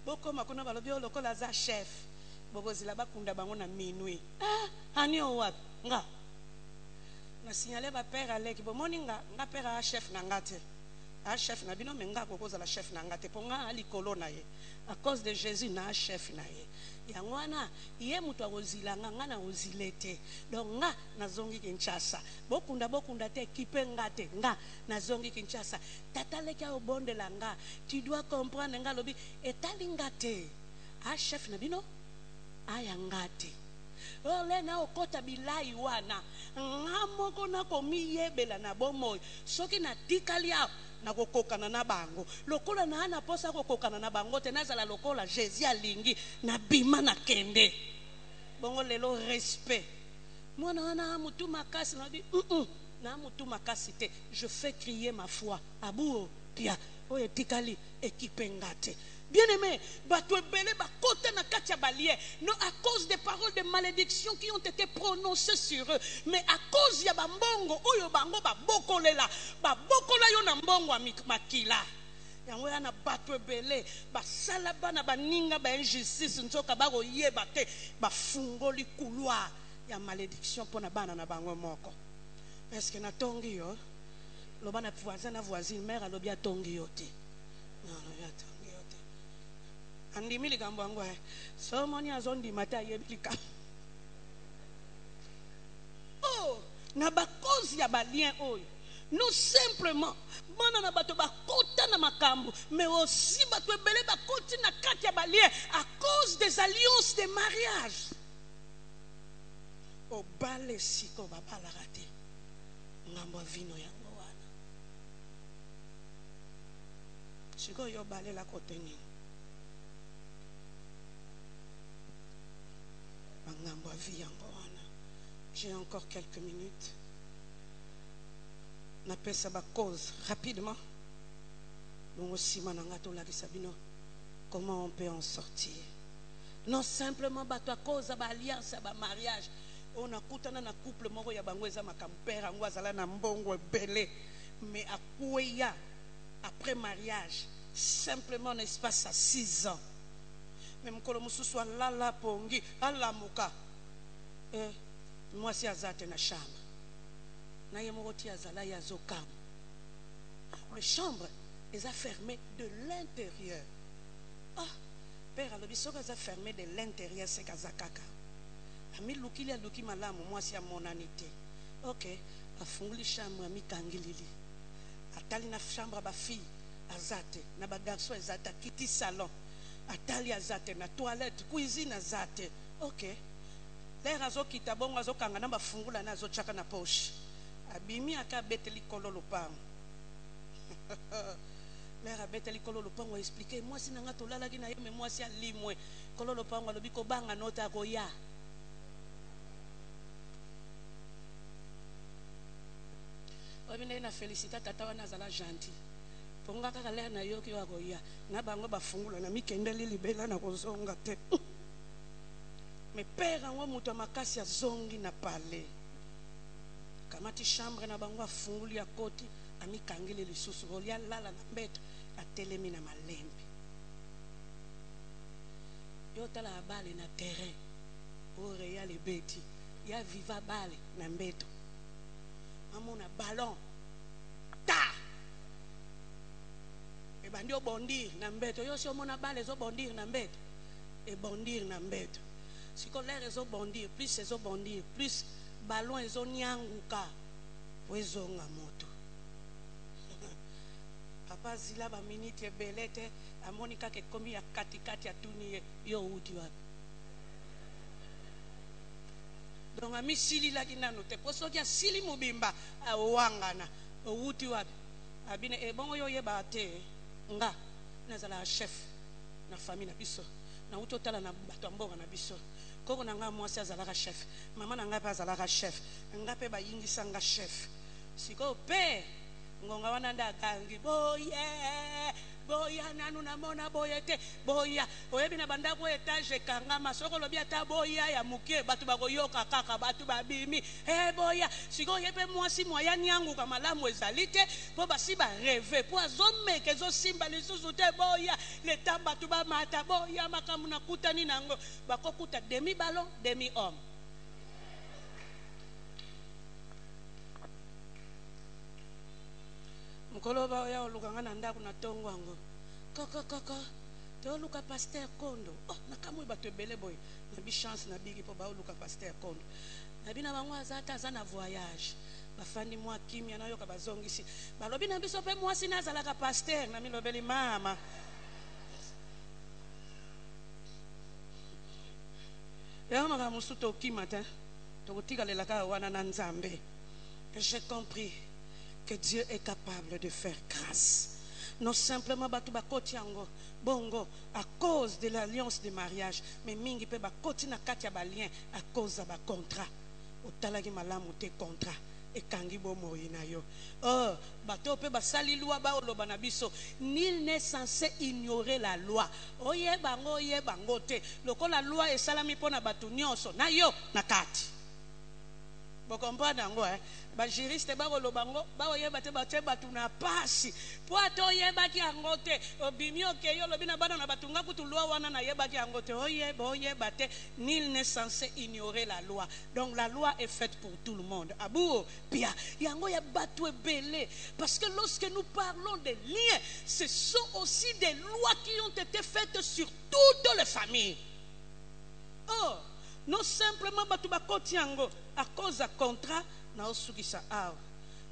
Boko makuna balobi lokola za chef. Bogozila bakunda bango na minui ani o wapi nga na signaler ba père aleki bo moninga nga père a chef na ngate a chef na bino menga kokoza la chef na ngate po nga ali kolona ye à cause de Jésus na chef na ye yango wana ye mutu akozila nga na ozilete donc nga nazongi Kinshasa bokunda te kipe ngate nga nazongi Kinshasa tata leki a obondela nga tu dois comprendre nga lobi etali ngate a chef na bino ayangati ole na okota bilai wana ngamoko na komi yebela na bomoy soki na tikali a na kokokana na bango lokola na ana posa kokokana na bango te nazala lokola Jésus alingi na bima na kende bongo lelo respect mwana wana mutu makasi na bi na mutu makasi te je fais crier ma foi abuo pia oye tikali équipe ngate. Bien-aimés, non à cause des paroles de malédiction qui ont été prononcées sur eux, mais à cause ya bambongo oyo bango ba bokolela yo na mbongo makila. Yango yana bato ebele basala bana baninga ba injustice nzoka ba koyeba te ba fungoli couloir ya malédiction pona bana na bango moko. Est-ce que na tongi yo? Loba na voisin na voisine mère alobi atongi yo te. Non, ya tongi yo te. Andimi likambo yango so moni azondi mata yebilika. Oh, na ba cause ya ba lien oyo. Non simplement bana na bato bakota na makambo, mais aussi bato ebele bakoti na kati ya ba lien à cause des alliances de mariage. O bale siko babala rate. Ngambo vino yango wana. Siko yo bale la kote nini. Ngambo vi yango wana. J'ai encore quelques minutes. N'appelle ça ma cause rapidement. Nous aussi manangato la sabino. Comment on peut en sortir? Non simplement bato à cause ba alliance ba mariage. On a kutana na couple moko ya bangweza makampera ngwazala na mbongo belé, mais à kouya après mariage simplement un espace à 6 ans. Même kolo mususu lala pongi alamuka. Moi si azate na chambre. Na yemoroti azala ya zokam. Les chambres les a fermées de l'intérieur. Ah, père alobiso kaza fermé de l'intérieur c'est kazakaka. Ami lukili aluki malamu mwasi ya monanité. OK, afunguli chambre ami kangilili. Atali na chambre ba fille azate, na ba garçon azate kiti salon. Atali azate na toilette, cuisine azate. OK. L'air azo kita bongo azo kanga na ba fungula na azo chaka na poche. Abimi aka beteli kololo pam. L'air abeteli kololo pam wa expliquer moi si nanga tolala ki na yo mais moi si alimwe kololo pam wa lobi ko banga nota ko ya. Obine na féliciter tata wana zala gentil. Ponga kaka l'air na yo ki wa ko ya. Na bango ba fungula na mikendeli libela na kozonga te. Mais père ango muto makasi ya zongi na palais. Kamati chambre na bango afunguli ya koti amikangile lisusu rolia lala na mbeto atelemi na malembe. Yo tala bale na terrain. Ore ya lebeti ya viva bale na mbeto. Amona ballon ta e bandi o bondir na mbeto yo si omona bale zo bondir na mbeto e bondir na mbeto siko l'air ezo bondir plus ezo bondir plus ballon ezo nyanguka wezonga moto papa zila ba minute ebelete amonika ke komi ya katikati ya tuni yo uti wapi. Donc ami sili la kinano te poso kia sili mubimba awangana outi wapi abine bongo yo yeba te nga nazala chef na famille na biso na utotala na bato mbonga na biso koko na nga mwasi azalaka chef mama na nga pa azalaka chef nga pe bayingisa nga chef siko pe ngonga wana nda kangi boya nanu na mona boyete boya oyebi na banda ko etage kanga masoko lobi ata boya ya mukie batu bakoyoka kaka batu babimi boya siko yepe mwasi moya nyangu kama malamu ezalite po basi ba rêver po azomeke zo simba lisusu te boya le tamba tu ba mata boya makamu na kutani nango bakokuta demi ballon demi homme. Mkoloba ya olukanga na ndaku na tongwango kaka to luka pasteur Kondo oh nakamwe bato ebele boy na bi chance na bigi po ba luka pasteur Kondo na bina bango azata za na voyage bafandi mwa kimia na yo ka bazongisi balobi na biso pe mwasi nazala ka pasteur na milobeli mama ya mama musuto kimata to kotika lelaka wana na nzambe. J'ai compris que Dieu est capable de faire grâce. Non simplement batu bakoti yango bongo à cause de l'alliance de mariage, mais mingi pe bakoti na kati ya balien à cause de ba contrat. Otalaki malamu te contrat et kangi bomo ina yo. Oh, bato pe basali loi ba oloba na biso, nul n'est censé ignorer la loi. Oye bango te. Loko la loi esalami pona batu nyonso na yo na kati. Vous comprenez ngo hein? Ba juriste ba kolobango ba oyeba te ba te batuna pasi. Po ato oyeba ki angote obimi okeyo lobina bana na batunga kutulwa wana na yeba ki angote oyeba te nul n'est censé ignorer la loi. Donc la loi est faite pour tout le monde. Abou pia yango ya batu ebele parce que lorsque nous parlons des liens, ce sont aussi des lois qui ont été faites sur toutes les familles. Oh, non simplement batu bakoti yango à cause d'un contrat na osukisa awa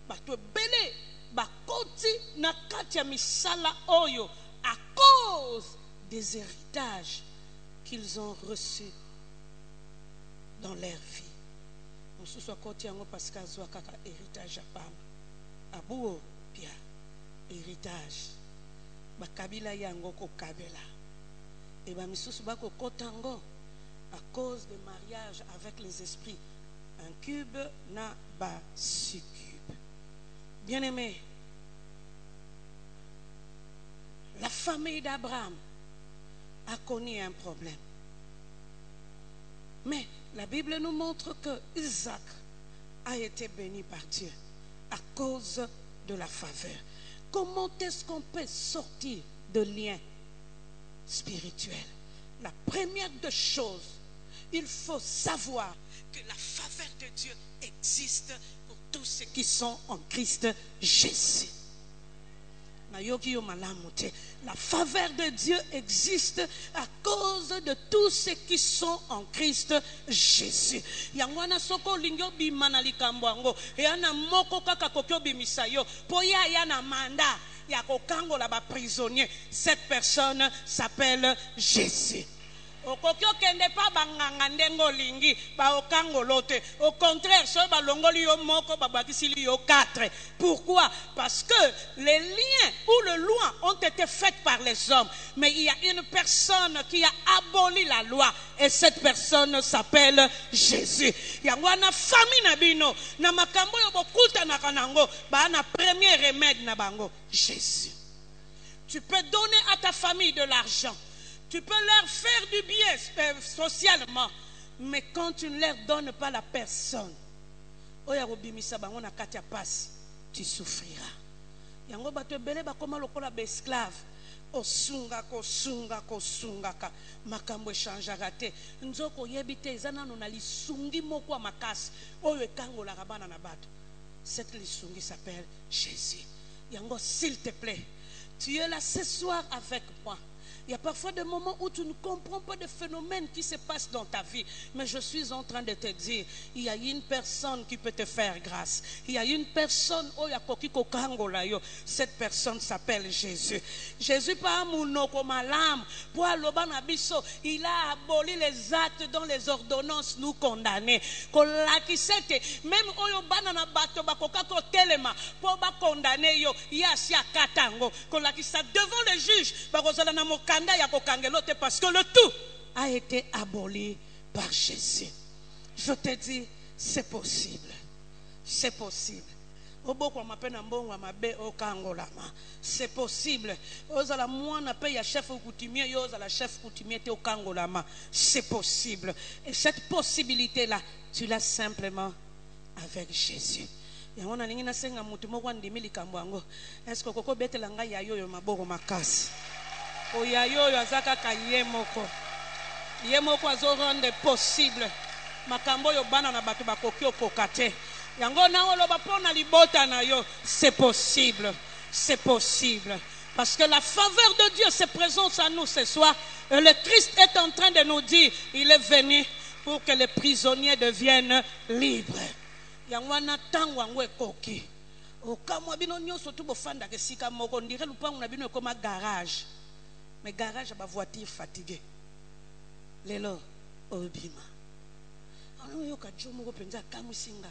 batu ebele bakoti na kati ya misala oyo à cause des héritages qu'ils ont reçus dans leur vie. Mosusu akoti yango parce que azwa kaka héritage apamba abuo pia héritage bakabila yango kokabela et ba misusu bakokota yango à cause des mariages avec les esprits. Un cube n'a pas succube. Bien-aimé, la famille d'Abraham a connu un problème. Mais la Bible nous montre que Isaac a été béni par Dieu à cause de la faveur. Comment est-ce qu'on peut sortir de liens spirituels? La première des choses, il faut savoir que la faveur de Dieu existe pour tous ceux qui sont en Christ Jésus. La faveur de Dieu existe à cause de tous ceux qui sont en Christ Jésus. Yangwana soko lingyo bimana likambo yango yana moko kaka kokyo bimisayo po ya na manda ya kokango la ba prisonnier. Cette personne s'appelle Jésus. Au contraire, pourquoi? Parce que les liens ou le loi ont été faits par les hommes, mais il y a une personne qui a aboli la loi et cette personne s'appelle Jésus. Yangwana famille nabino na makambo yo bokuta na kanango ba na premier remède na bango Jésus. Tu peux donner à ta famille de l'argent. Tu peux leur faire du bien socialement, mais quand tu ne leur donnes pas la personne, tu souffriras. Yango bato bele ba koma lokola ba esclave. Osunga ka makambo changeaka te. Nzoko yebite ezana no na lisungi moko makasi oyo ekangola bana na bato. Cette lisungi s'appelle Jésus. Yango s'il te plaît, tu es là ce soir avec moi. Il y a parfois des moments où tu ne comprends pas des phénomènes qui se passent dans ta vie. Mais je suis en train de te dire, il y a une personne qui peut te faire grâce. Il y a une personne, cette personne s'appelle Jésus. Jésus, il a aboli les actes dont les ordonnances nous condamnaient. Même devant le juge, parce que le tout a été aboli par Jésus. Je te dis, c'est possible. C'est possible. C'est possible. C'est possible. Et cette possibilité-là, tu l'as simplement avec Jésus. Est-ce que koko betela ngai ya yoyo maboko makasi? Oya yoyo azaka ka yemoko. Yemoko azo rendre possible. Makambo yo bana na bato bakoki okokate. Yango na oloba pona libota na yo, c'est possible. C'est possible. Parce que la faveur de Dieu se présente à nous ce soir. Et le Christ est en train de nous dire, il est venu pour que les prisonniers deviennent libres. Yangwana tangwa ngwe koki okamwa bino nyoso tu bofanda ke sika moko ndire lupangu na bino comme garage, mais garage ba voiture fatiguée lelo obima ono yo ka jomo ko penza kamusinga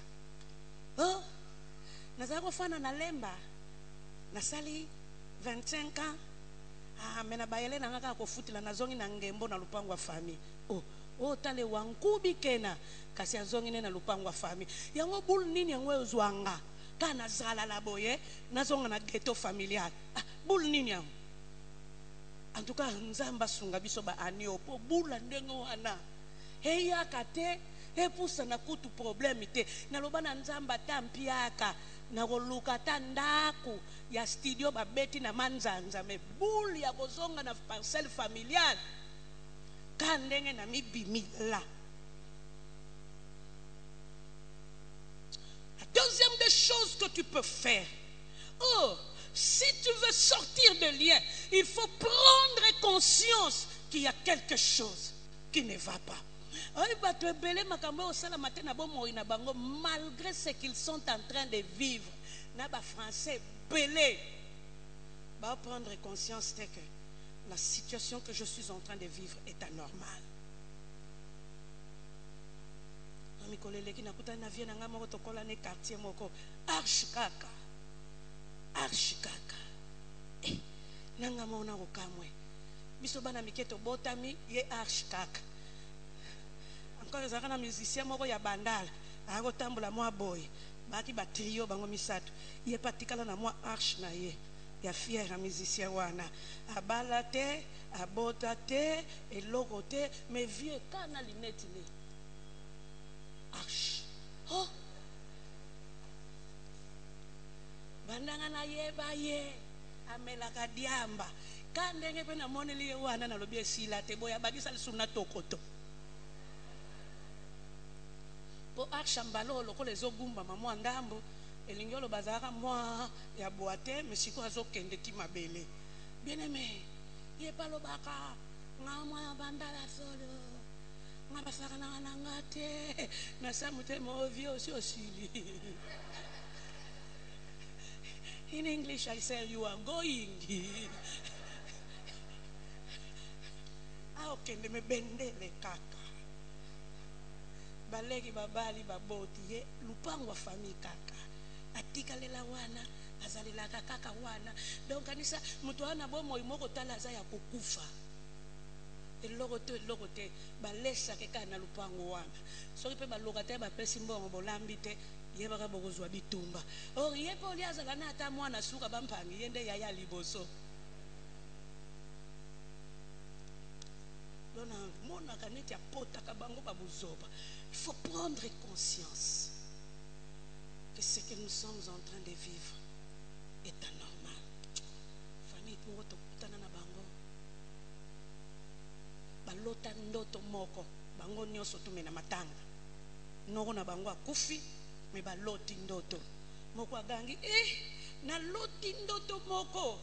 oh nazaka kofana na lemba nasali 25 ans mena bayele na ngaka ko futila nazongi na ngembo na lupangu wa famille oh tale wankubi kena kasi azongi na lupangu wa famille yango bul nini yango ezwanga kana zala la boye nazonga na ghetto familial bul nini yango en tout cas nzamba sunga biso ba anio po bula ndengo wana heya kate Et pour ça, na kutu problème ite. Na loba na nzamba tampiaka. Na roluka tandaku. Ya studio babeti na manzanza. Me boule ya bozonga na parcelle familiale. Kandenge na mibimila. La deuxième des choses que tu peux faire. Oh, si tu veux sortir de lien, il faut prendre conscience qu'il y a quelque chose qui ne va pas. Malgré ce qu'ils sont en train de vivre, naba français belé, va prendre conscience que la situation que je suis en train de vivre est anormale. Arshikaka nanga mona okamwe biso bana miketo botami ye arshikaka encore ezaka na musicien moko ya bandala akotambola mwa boy baki ba trio bango misato ye patikala na mwa arsh na ye ya fier ya musicien wana abala te abota te eloko te mais vieux kana lineti le arsh oh bandanga na yeba ye amela kadiamba kandenge pe na moneli wana na lobi esila te boya bagisa lisuna tokoto po akshambalo loko lezogumba mamwa ndambo elingolo bazaka mwa ya boate mesiko azokende ti mabele bien aimé ye palo baka ngamwa bandala solo ngabasaka na ngate na samute mo vio osili. In English, I say you are going. Okay, me bendele kaka. Balegi babali baboti ye lupango wa famille kaka. Atika lela wana, azalila kaka wana. Donc anisa mutu ana bomo imoko talaza ya kukufa. Eloko te balesa ke kana lupango wana. So pe baloka te ba pesi mbongo bolambi te. Yebaka bokozwa bitumba or yepo liazala na ata mwana suka bampangi yende yaya liboso lona mona kaneti apota kabango babuzoba. Il faut prendre conscience que ce que nous sommes en train de vivre est anormal. Famille pour tokutana na bango balota ndoto moko bango nyoso tumena matanga noko na bango akufi me ba loti ndoto moko agangi na loti ndoto moko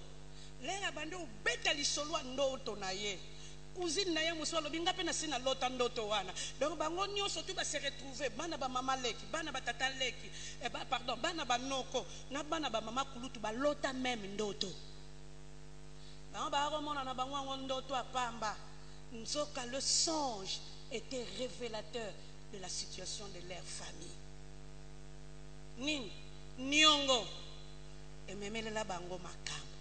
lenga bande ubeta lisolwa ndoto na ye cousine na ye musolo binga pe na sina lota ndoto wana donc bango nyonso tu ba se retrouver bana ba mama leki bana ba tata leki pardon bana ba noko na bana ba mama kulutu ba lota même ndoto bango ba romona na bango ndoto apamba nzoka. Le songe était révélateur de la situation de leur famille. Nini nyongo ememelela bango makambo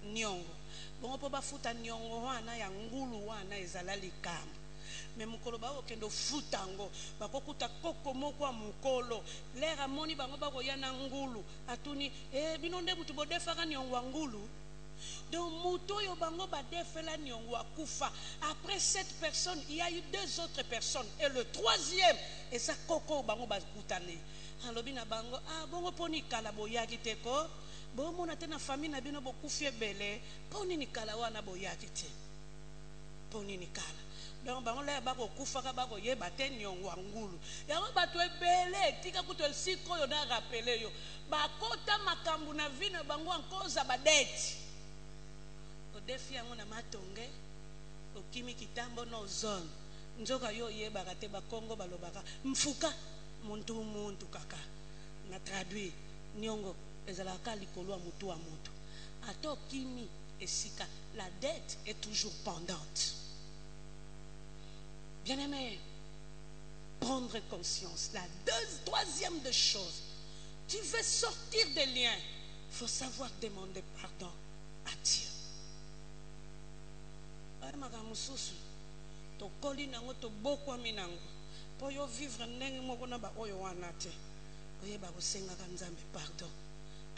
nyongo bongo po bafuta nyongo wana ya ngulu wana ezala likambo me mukolo bakokende futa ngo bakokuta koko moko ya mukolo lera moni bango bakoya na ngulu atuni bino nde mutu bodefaka nyongo wa ngulu. Donc muto yo bango badefela nyongo akufa. Après cette personne il y a eu deux autres personnes et le troisième et ça koko bango bakutane alobi na bango bongo poni kala boyaki te ko bomo na tena famille na bino bokufi ebele poni ni kala wana boyaki te poni ni kala donc bango la bako kufa ka bako yeba te nyongo ngulu yango bato ebele tika kuto siko yo na rappeler yo bakota makambu na vino bango ankoza badeti odefi yango na matonge okimi kitambo no zone nzoka yo yeba te bakongo balobaka mfuka muntu kaka na traduit nyongo ezalaka likolo mutu wa mutu ato kimi esika la dette est toujours pendante. Bien aimé, prendre conscience. La troisième des choses, tu veux sortir des liens, il faut savoir demander pardon à Dieu. Pour yo vivre ndenge moko na ba oyo wana te oyeba kosenga ka nzambe pardon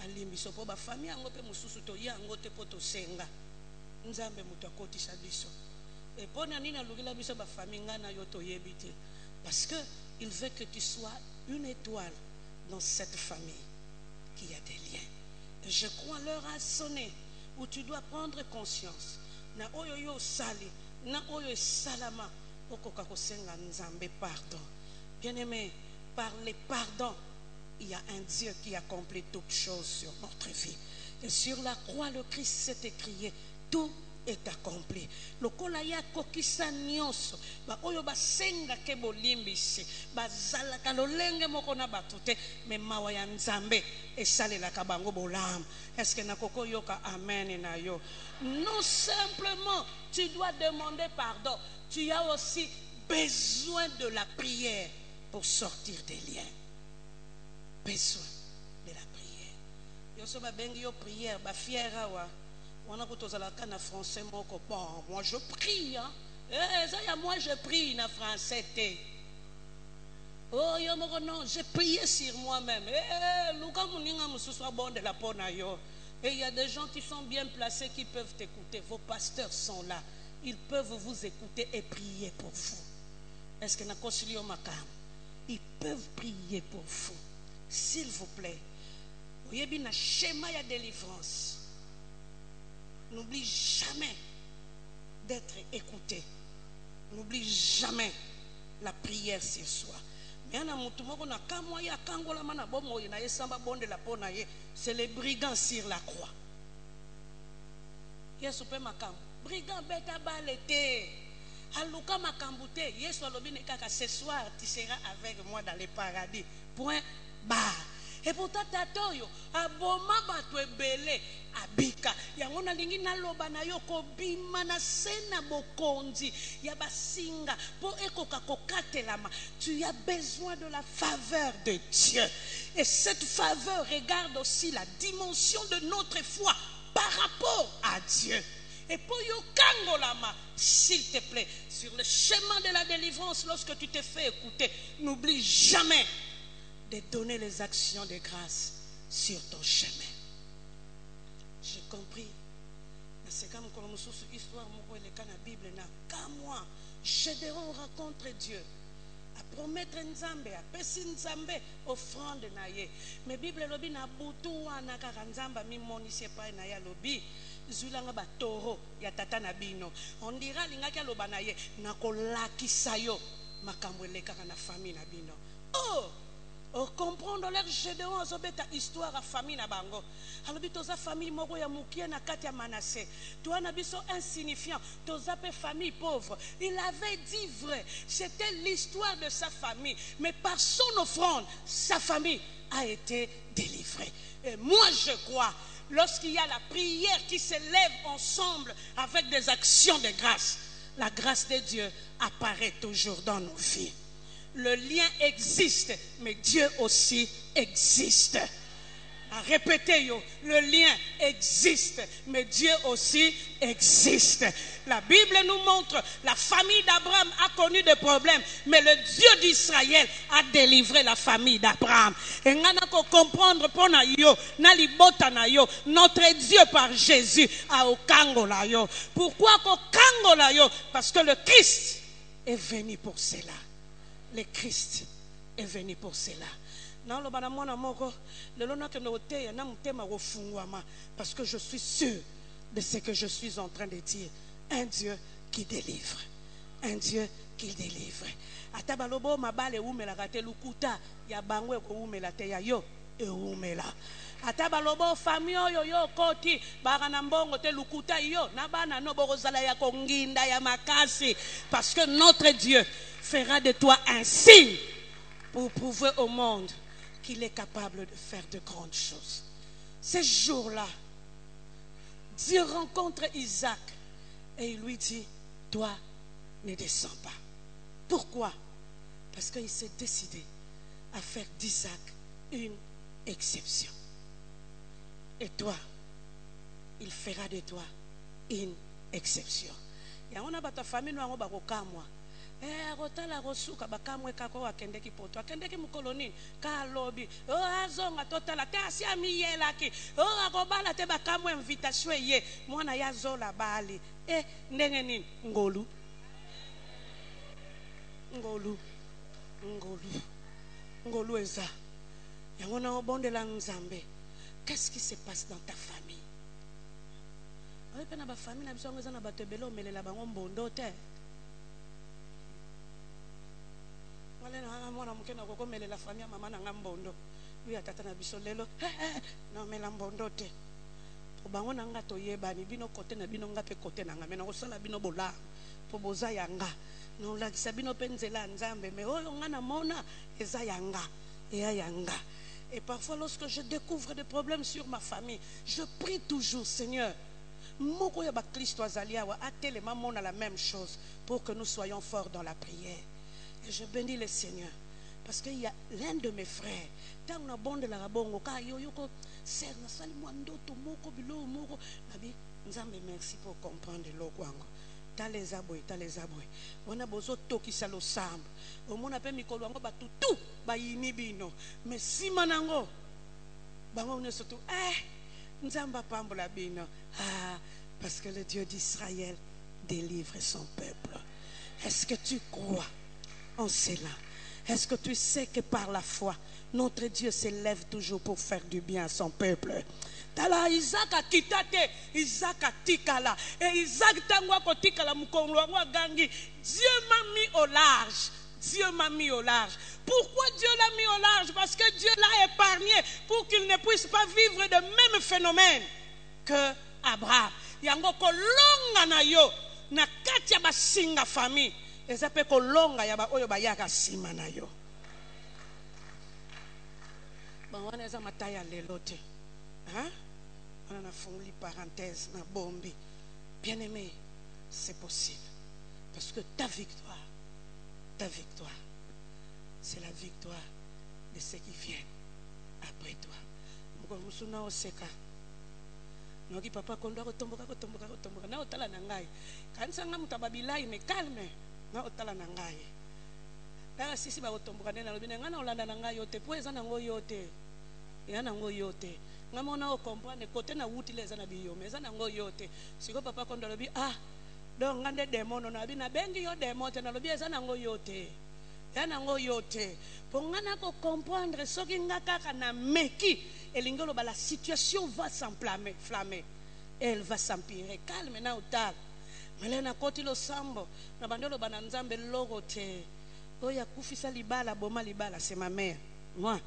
alimbi so po ba famille yango pe mususu to yango te po to senga nzambe mutu akotisa biso e pona nini alukila biso ba famille ngana yo to yebi te parce que Il veut que tu sois une étoile dans cette famille qui a des liens. Et je crois l'heure a sonné où tu dois prendre conscience. Na oyo yo sali, na oyo salama, okoka kosenga nzambe pardon. Bien-aimé, par les pardons, il y a un Dieu qui accomplit toutes choses sur notre vie. Et sur la croix, le Christ s'est écrié, tout est accompli. Lokola ya kokisa nyonso ba oyo basenga ke bolimbisi bazalaka lolenge moko na batute me mawa ya nzambe esalelaka bango bolamu. Est-ce que nakoko yoka amen na yo? Non simplement tu dois demander pardon, tu as aussi besoin de la prière pour sortir des liens. Besoin de la prière. Yo so ba bengi yo prière ba fiera wa. On a en français, bon, moi je prie, hein. Moi je prie en français. Oh, non, j'ai prié sur moi-même. Et il y a des gens qui sont bien placés qui peuvent t'écouter. Vos pasteurs sont là. Ils peuvent vous écouter et prier pour vous. Est-ce que ils peuvent prier pour vous. S'il vous plaît. Vous voyez, un schéma de délivrance. N'oublie jamais d'être écouté. N'oublie jamais la prière sur soi. C'est les brigands sur la croix. Brigand beta balete. Aluka makambute. Ce soir tu seras avec moi dans le paradis. Point barre. Et pourtant tatoyo aboma bato ebele abika yango na lingi na loba na yo ko bima na sena bokonzi ya basinga po ekoka kokatelama. Tu as besoin de la faveur de Dieu, et cette faveur regarde aussi la dimension de notre foi par rapport à Dieu. Et pour yo kangolama, s'il te plaît, sur le chemin de la délivrance, lorsque tu te fais écouter, n'oublie jamais de donner les actions de grâce sur ton chemin. J'ai compris. C'est comme histoire dans la Bible. Moi, j'aiderai au rencontre Dieu. À promettre Nzambe, à pécher Nzambe, offrande naye. Mais Bible lobi na butu wana kaka Nzamba mi monisi pa na ya lobi. Zulanga ba toro ya tata na bino. On dira linga kia loba naye na kolakisa yo makambo elekaka na famille na bino. Oh! Comprendre leur Gédéon azobeta histoire à famille na bango. Alors toza famille moko ya mukie na kati ya Manassé. Toi na biso insignifiant, toza pe famille pauvre. Il avait dit vrai, c'était l'histoire de sa famille, mais par son offrande, sa famille a été délivrée. Et moi je crois, lorsqu'il y a la prière qui s'élève ensemble avec des actions de grâce, la grâce de Dieu apparaît toujours dans nos vies. Le lien existe, mais Dieu aussi existe. Répétez, le lien existe, mais Dieu aussi existe. La Bible nous montre, la famille d'Abraham a connu des problèmes, mais le Dieu d'Israël a délivré la famille d'Abraham. Et nous devons comprendre notre Dieu par Jésus a au kangola yo. Pourquoi au kangola yo? Parce que le Christ est venu pour cela. Le Christ est venu pour cela. Parce que je suis sûr de ce que je suis en train de dire. Un Dieu qui délivre. Un Dieu qui délivre. Atabalobo mabale umela kate lukuta ya bangwe ko umela te ya yo e umela. Atabalobo famio yo yo koti bagana mbongo te lukuta yo na bana no borozala ya konginda ya makasi, parce que notre Dieu fera de toi un signe pour prouver au monde qu'il est capable de faire de grandes choses. Ce jour-là, Dieu rencontre Isaac et il lui dit, toi, ne descends pas. Pourquoi? Parce qu'il s'est décidé à faire d'Isaac une exception. Et toi, il fera de toi une exception. Et on a ta famille, nous avons moi. Rotala rosuka bakamwe kako akendeki poto akendeki mukoloni ka lobi azonga totala te asia miyela ki akobala te bakamwe invitation ye mwana ya zola bali ndenge nini ngolu ngolu eza yango na obondela nzambe. Qu'est-ce qui se passe dans ta famille? Oye pe na ba famille na biso ngo eza na bato ebele omelela bango mbondo te. Wale na mwana muke na koko melela famille mama na nga mbondo. Lui atata na biso lelo na omela mbondo te. Po bango na nga toyebani bino kote na bino nga pe kote na nga mena kosala bino bola po boza yanga. No la sabino penzela nzambe mais oyo nga na mona eza yanga eya yanga. Et parfois lorsque je découvre des problèmes sur ma famille, je prie toujours, Seigneur, moko ya ba Kristo azalia wa atelema mona la même chose pour que nous soyons forts dans la prière. Et je bénis le Seigneur parce qu'il y a l'un de mes frères tant na bonde la rabongo ka yo ko ser na sali mwandoto moko bilo moko nabi nzambe merci pour comprendre lokwango. Les aboy. On a besoin de toki salo sambe. Au monde appelle mikolo ango batu tout ba yinibino. Mais si manango bango ne surtout nzamba pambola bino. Parce que le Dieu d'Israël délivre son peuple. Est-ce que tu crois en cela? Est-ce que tu sais que par la foi notre Dieu s'élève toujours pour faire du bien à son peuple? Tala Isaac a kitate, Isaac a tikala. Et Isaac tangwa ko tikala mukongo wa gangi. Dieu m'a mis au large. Dieu m'a mis au large. Pourquoi Dieu l'a mis au large? Parce que Dieu l'a épargné pour qu'il ne puisse pas vivre de même phénomène que Abraham. Yango ko longa na yo na kati ya basinga famille. Ezape ko longa ya ba oyo bayaka sima na yo. Bon wana eza mataya lelote. On a fondé parenthèse, na bombi. Bien-aimé, c'est possible. Parce que ta victoire, c'est la victoire de ceux qui viennent après toi. Mukosuna oseka. Noki papa kondo ko tomboka. Na otala na ngai. Kanisa nga mutababilai me calme. Na otala na ngai. Dala sisi ba otomboka na lobina nga na olanda na ngai yote. Po eza na ngo yote. Ya na ngo yote. Ngamona o comprendre côté na wuti les na biyo mais na ngo yote siko papa kondo lobi donc ngande démon na bi na bengi yo démon te na lobi eza na ngo yote ya na ngo yote pour ngana ko comprendre soki ngaka na meki elingolo ba la situation va s'enflammer elle va s'empirer calme na utal melena koti lo sambo na bandolo bana nzambe logo te oya kufisa libala boma libala c'est ma mère. Moi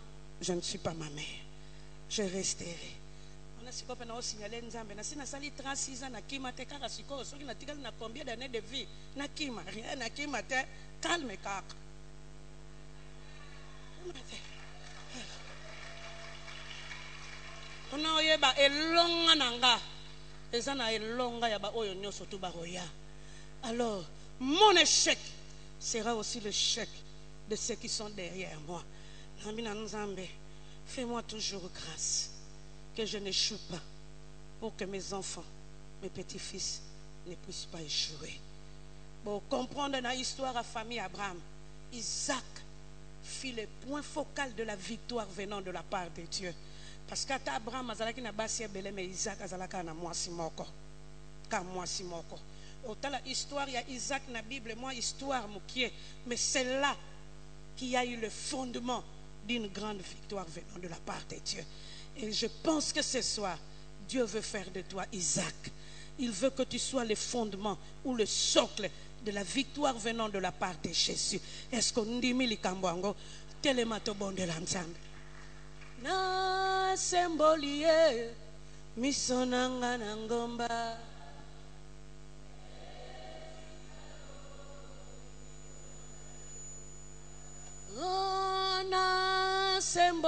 je ne suis pas ma mère. Je resterai. On a si qu'on a signalé nzambe na sina sali 36 ans na kima te kaka siko soki na tikali na combien d'années de vie na kima rien na kima te calme kaka. On a oyeba elonga nanga ezana elonga ya ba oyo nyoso tu ba roya. Alors mon échec sera aussi le chèque de ceux qui sont derrière moi. Nambina nzambe, fais-moi toujours grâce, que je n'échoue pas, pour que mes enfants, mes petits-fils ne puissent pas échouer. Pour comprendre dans l'histoire de la famille Abraham, Isaac fit le point focal de la victoire venant de la part de Dieu. Parce qu'Abraham azalaki na basi belé mais Isaac azalaka na mwasi moko. Ka mwasi moko. Autant la histoire ya Isaac na Bible, moi histoire mokie, mais c'est là qu'il y a eu le fondement d'une grande victoire venant de la part de Dieu. Et je pense que ce soir, Dieu veut faire de toi Isaac. Il veut que tu sois le fondement ou le socle de la victoire venant de la part de Jésus. Est-ce qu'on dit milikambwango telemato bon de l'ensemble? Na sembolie misonanga nangomba. Na sembolie